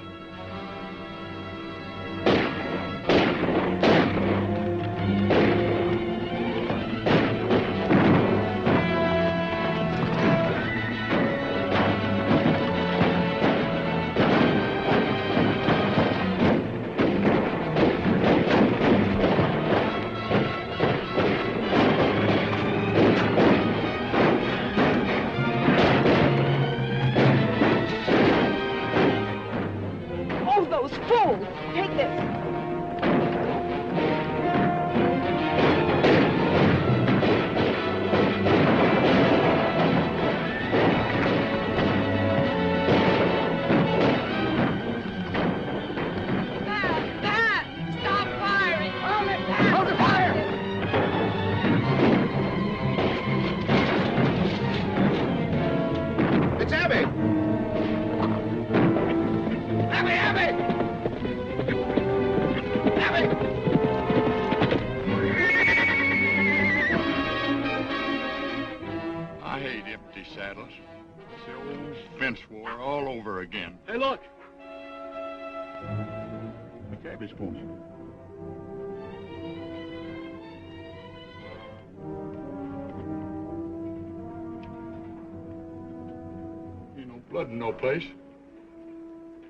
Blood in no place.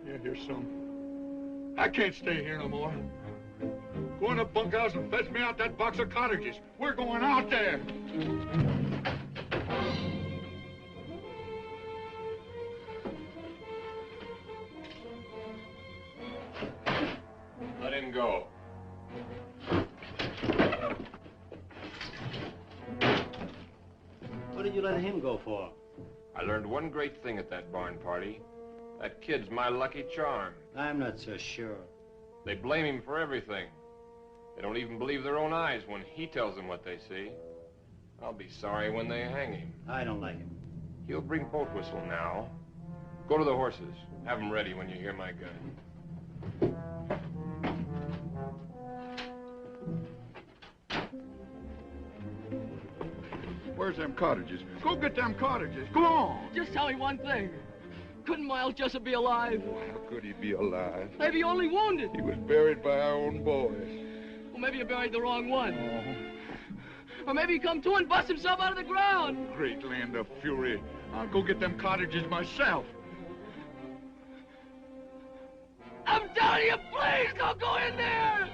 Yeah, here's some. I can't stay here no more. Go in the bunkhouse and fetch me out that box of cartridges. We're going out there. Let him go. What did you let him go for? I learned one great thing at that barn party. That kid's my lucky charm. I'm not so sure. They blame him for everything. They don't even believe their own eyes when he tells them what they see. I'll be sorry when they hang him. I don't like him. He'll bring boat whistle now. Go to the horses. Have them ready when you hear my gun. Where's them cartridges? Go get them cartridges. Go on. Just tell me one thing. Couldn't Miles Jessup be alive? Oh, how could he be alive? Maybe only wounded. He was buried by our own boys. Well, maybe you buried the wrong one. Or maybe he come to and bust himself out of the ground. Great land of fury. I'll go get them cartridges myself. I'm telling you, please don't go in there!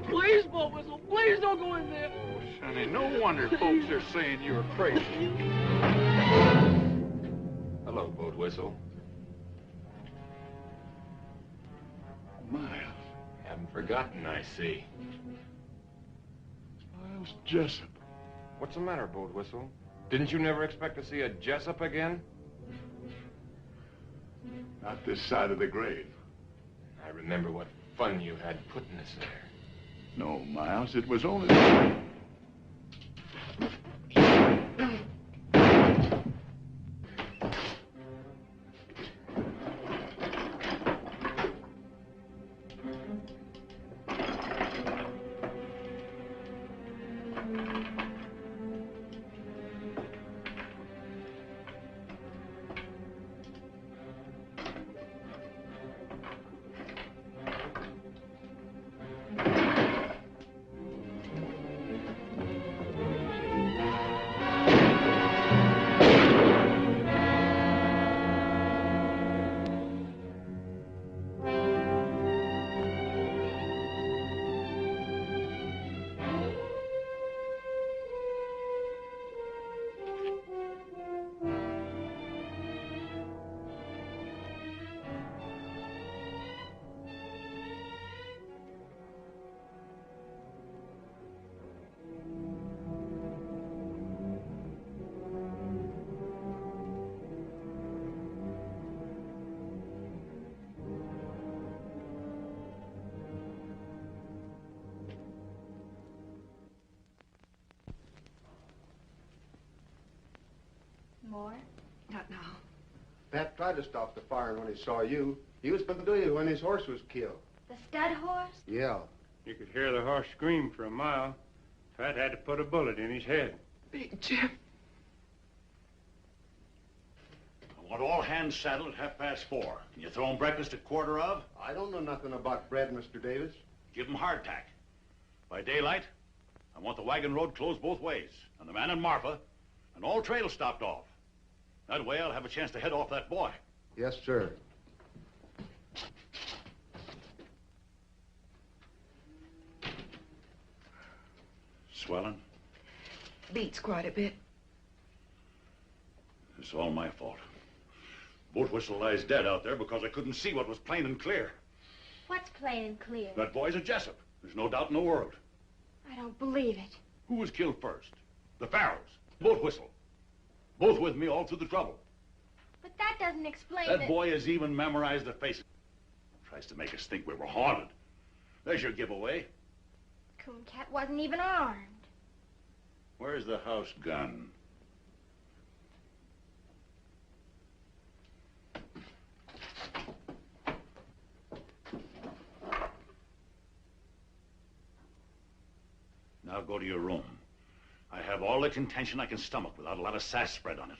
Please, Boat Whistle, please don't go in there. Oh, Sonny, no wonder folks are saying you're crazy. Hello, Boat Whistle. Miles. Haven't forgotten, I see. Miles Jessup. What's the matter, Boat Whistle? Didn't you never expect to see a Jessup again? Not this side of the grave. I remember what fun you had putting us there. No, Miles, it was only... more? Not now. Pat tried to stop the firing when he saw you. He was going to do you when his horse was killed. The stud horse? Yeah. You could hear the horse scream for a mile. Pat had to put a bullet in his head. Big Jim. I want all hands saddled at 4:30. And you throw 'em breakfast at 1:15? I don't know nothing about bread, Mr. Davis. Give 'em hardtack. By daylight, I want the wagon road closed both ways, and the man and Marfa, and all trail stopped off. That way I'll have a chance to head off that boy. Yes, sir. Swelling? Beats quite a bit. It's all my fault. Boat whistle lies dead out there because I couldn't see what was plain and clear. What's plain and clear? That boy's a Jessup. There's no doubt in the world. I don't believe it. Who was killed first? The Farrells. Boat whistle. Both with me all through the trouble. But that doesn't explain That boy has even memorized the faces. Tries to make us think we were haunted. There's your giveaway. Cooncat wasn't even armed. Where's the house gun? Now go to your room. I have all the contention I can stomach without a lot of sass spread on it.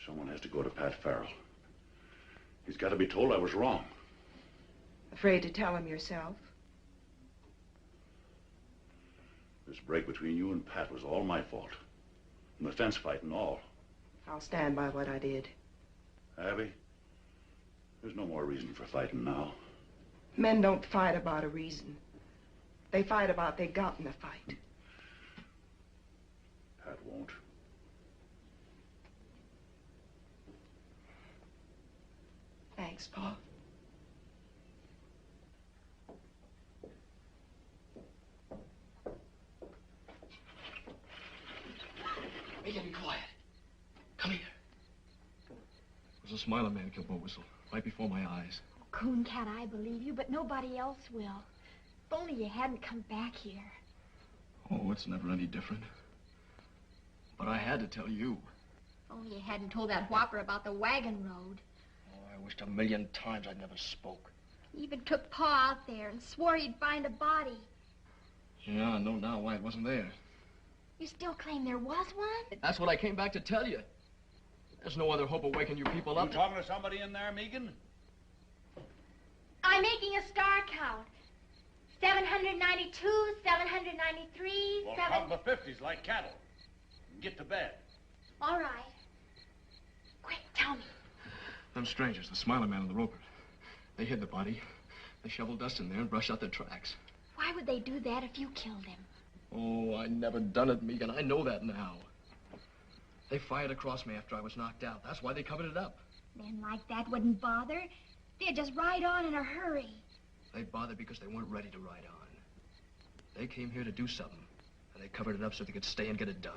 Someone has to go to Pat Farrell. He's got to be told I was wrong. Afraid to tell him yourself? This break between you and Pat was all my fault. And the fence fight and all. I'll stand by what I did. Abby, there's no more reason for fighting now. Men don't fight about a reason. They fight about they got in the fight. Pat won't. Thanks, Pa. Megan, be quiet. Come here. It was a Smiler man killed Boat Whistle, right before my eyes. Cooncat, I believe you, but nobody else will. If only you hadn't come back here. Oh, it's never any different. But I had to tell you. If only you hadn't told that whopper about the wagon road. Oh, I wished 1,000,000 times I'd never spoke. He even took Pa out there and swore he'd find a body. Yeah, I know now why it wasn't there. You still claim there was one? That's what I came back to tell you. There's no other hope of waking you people up. You talking to somebody in there, Megan? I'm making a star count. 792, 793, Well, count the 50s like cattle. And get to bed. All right. Quick, tell me. Them strangers, the Smiler man and the roper, they hid the body. They shoveled dust in there and brushed out their tracks. Why would they do that if you killed him? Oh, I never done it, Megan. I know that now. They fired across me after I was knocked out. That's why they covered it up. Men like that wouldn't bother. They'd just ride on in a hurry. They bothered because they weren't ready to ride on. They came here to do something, and they covered it up so they could stay and get it done.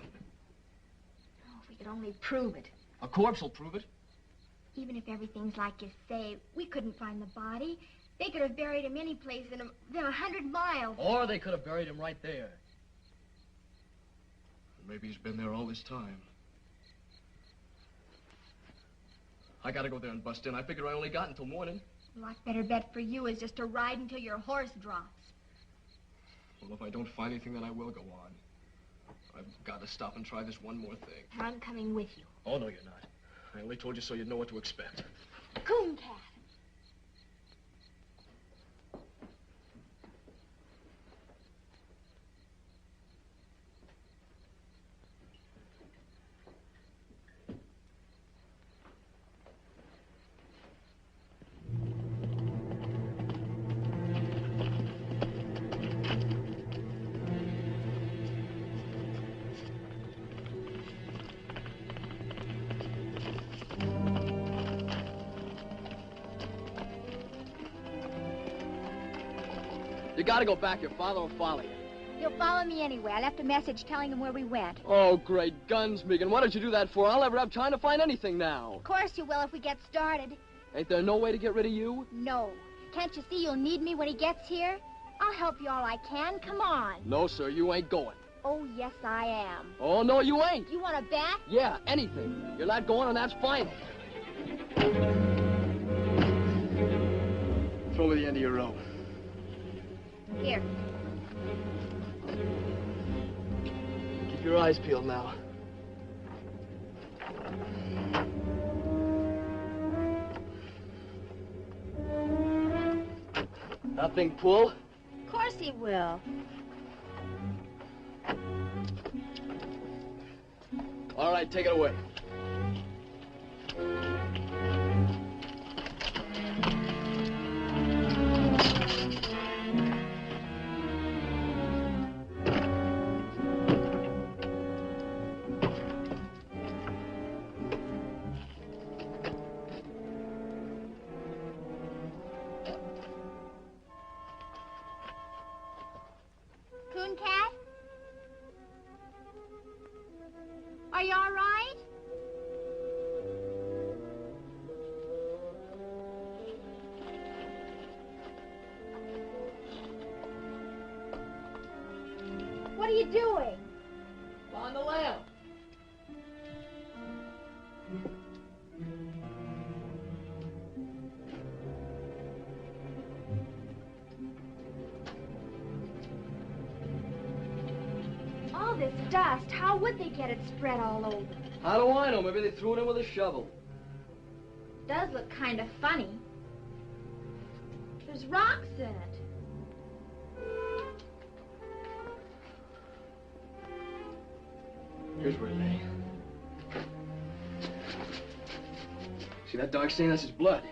Oh, if we could only prove it. A corpse will prove it. Even if everything's like you say, we couldn't find the body. They could have buried him any place in 100 miles. Or they could have buried him right there. Maybe he's been there all this time. I gotta go there and bust in. I figure I only got until morning. A lot better bet for you is just to ride until your horse drops. Well, if I don't find anything, then I will go on. I've got to stop and try this one more thing. I'm coming with you. Oh, no, you're not. I only told you so you'd know what to expect. Cooncat. You gotta go back. Your father will follow you. He'll follow me anyway. I left a message telling him where we went. Oh, great guns, Megan. What did you do that for? I'll never have time to find anything now. Of course you will if we get started. Ain't there no way to get rid of you? No. Can't you see you'll need me when he gets here? I'll help you all I can. Come on. No, sir, you ain't going. Oh, yes, I am. Oh, no, you ain't. You want to bet? Yeah, anything. You're not going, and that's final. Throw me the end of your rope. Here. Keep your eyes peeled now. Nothing pull? Of course he will. All right, take it away. Coon Cat? Are you all right? What are you doing? On the lamp. All this dust, how would they get it spread all over? How do I know? Maybe they threw it in with a shovel. Does look kind of funny. There's rocks in it. Here's where it lay. See that dark stain? That's his blood.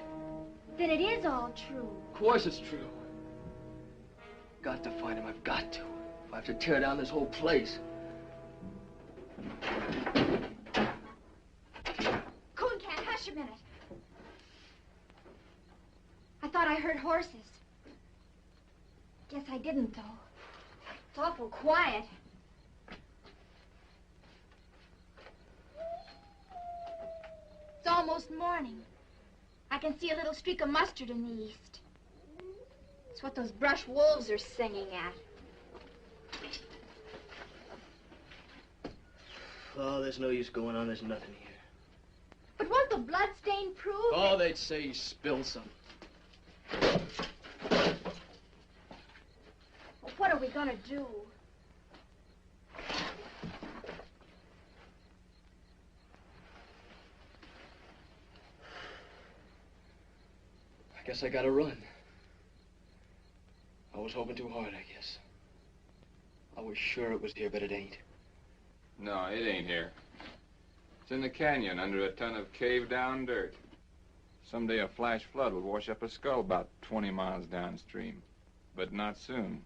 Then it is all true. Of course it's true. Got to find him. I've got to. If I have to tear down this whole place. Coon Cat, hush a minute. I thought I heard horses. Guess I didn't, though. It's awful quiet. It's almost morning. I can see a little streak of mustard in the east. It's what those brush wolves are singing at. Oh, there's no use going on. There's nothing here. But won't the blood stain prove Oh, that... they'd say he spilled some. Well, what are we gonna do? I guess I gotta run. I was hoping too hard, I guess. I was sure it was here, but it ain't. No, it ain't here. It's in the canyon under a ton of caved-down dirt. Someday a flash flood will wash up a skull about 20 miles downstream. But not soon.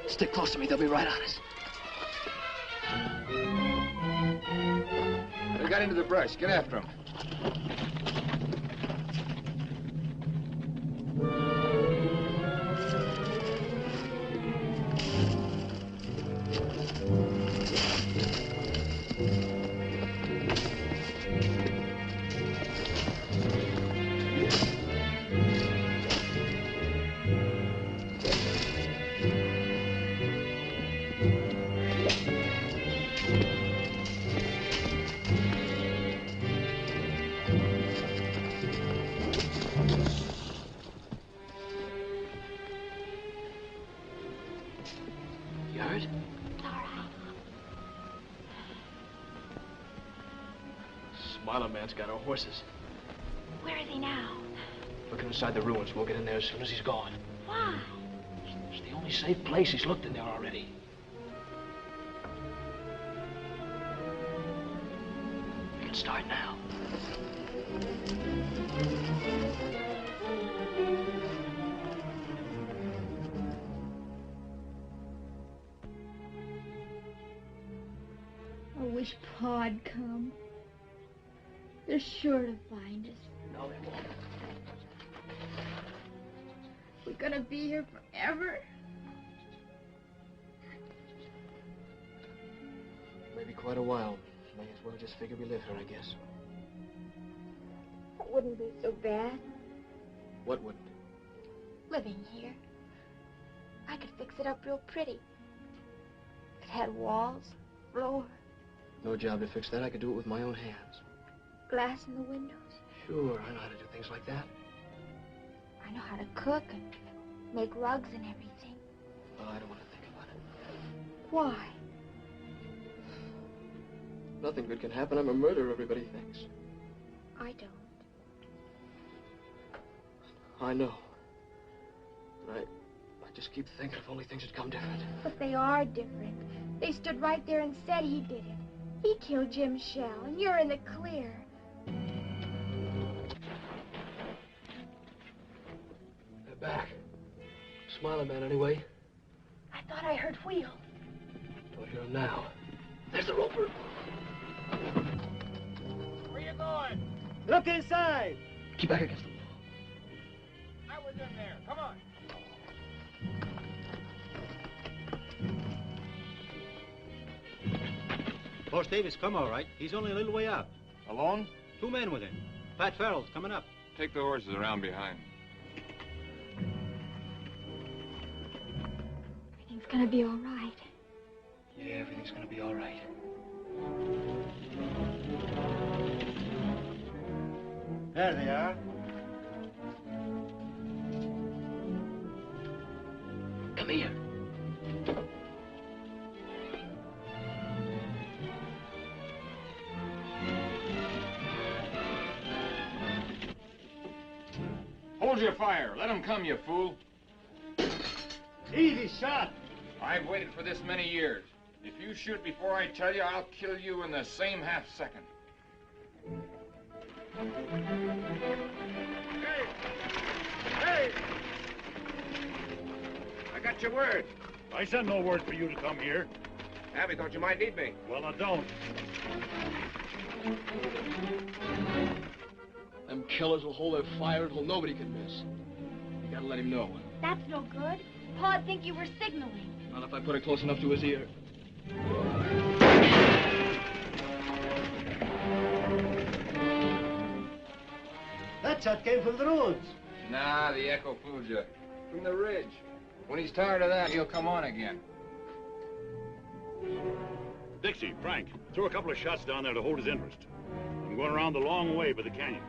Stick close to me. They'll be right on us. They got into the brush. Get after them. You heard? It's all right. Smiler Man's got our horses. Where is he now? Looking inside the ruins. We'll get in there as soon as he's gone. Why? It's the only safe place. He's looked in there already. We can start now. wish Pa'd come. They're sure to find us. No, they won't. We're gonna be here forever. Maybe quite a while. May as well just figure we live here, I guess. It wouldn't be so bad What wouldn't? living here. I could fix it up real pretty. It had walls, floor, No job to fix that. I could do it with my own hands. glass in the windows. Sure, I know how to do things like that. I know how to cook and make rugs and everything. Oh, I don't want to think about it. Why? Nothing good can happen. I'm a murderer, everybody thinks. I don't. I know. But I just keep thinking if only things had come different. But they are different. They stood right there and said he did it. He killed Jim Shell, and you're in the clear. They're back. Smiling man, anyway. I thought I heard wheels. Don't hear him now. There's the roper. Where you going? Look inside. Keep back against the wall. I was in there. Come on. Horse Davis come all right. He's only a little way out. Alone? 2 men with him. Pat Farrell's coming up. Take the horses around behind. Everything's gonna be all right. Yeah, everything's gonna be all right. There they are. Come here. Hold your fire. Let them come, you fool. Easy shot. I've waited for this many years. If you shoot before I tell you, I'll kill you in the same half second. Hey! I got your word. I sent no word for you to come here. Abby thought you might need me. Well, I don't. Them killers will hold their fire until nobody can miss. You gotta let him know. That's no good. Pa'd think you were signaling. Not if I put it close enough to his ear. That shot came from the roads. Nah, the echo fooled you. From the ridge. When he's tired of that, he'll come on again. Dixie, Frank, throw a couple of shots down there to hold his interest. I'm going around the long way by the canyon.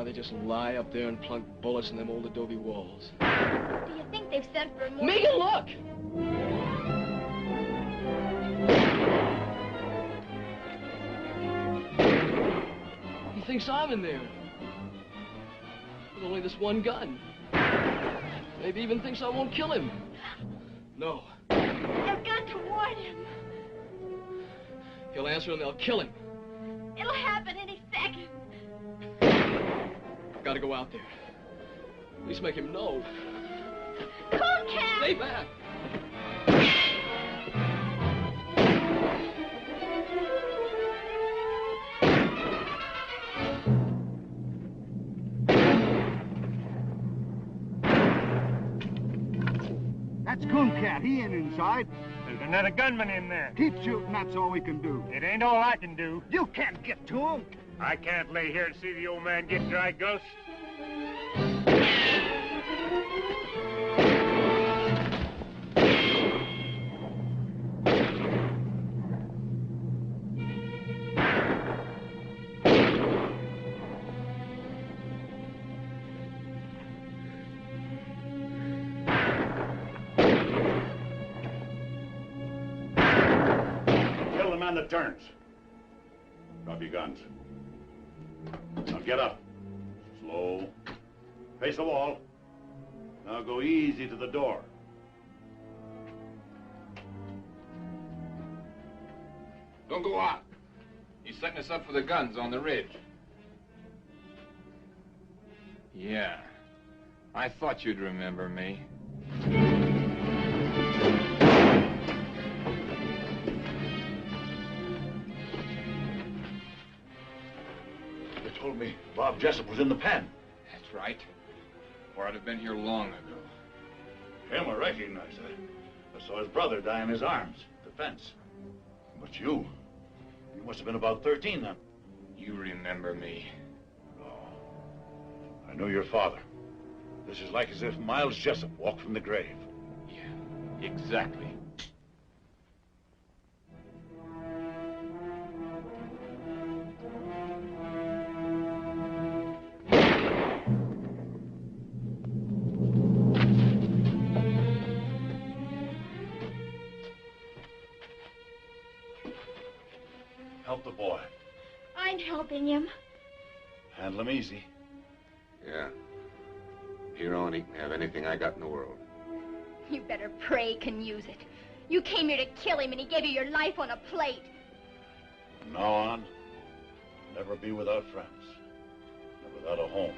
They just lie up there and plunk bullets in them old adobe walls. Do you think they've sent for more? Megan, look! He thinks I'm in there. With only this one gun. Maybe even thinks I won't kill him. No. They've got to warn him. He'll answer and they'll kill him. It'll happen any second. Gotta go out there. At least make him know. Coon Cat! Stay back! That's Coon Cat. He ain't inside. There's another gunman in there. Keep shooting. That's all we can do. It ain't all I can do. You can't get to him. I can't lay here and see the old man get dry gulched. on the turns. Drop your guns. Now get up. Slow. Face the wall. Now go easy to the door. Don't go out. He's setting us up for the guns on the ridge. Yeah. I thought you'd remember me. They told me Bob Jessup was in the pen. That's right. Or I'd have been here long ago. Him I recognize. I saw his brother die in his arms at the fence. But you must have been about 13 then. You remember me. I knew your father. This is like as if Miles Jessup walked from the grave. Yeah, exactly. Help the boy. I'm helping him. Handle him easy. Yeah. Here on, he can have anything I got in the world. You better pray he can use it. You came here to kill him, and he gave you your life on a plate. From now on, never be without friends. Never without a home.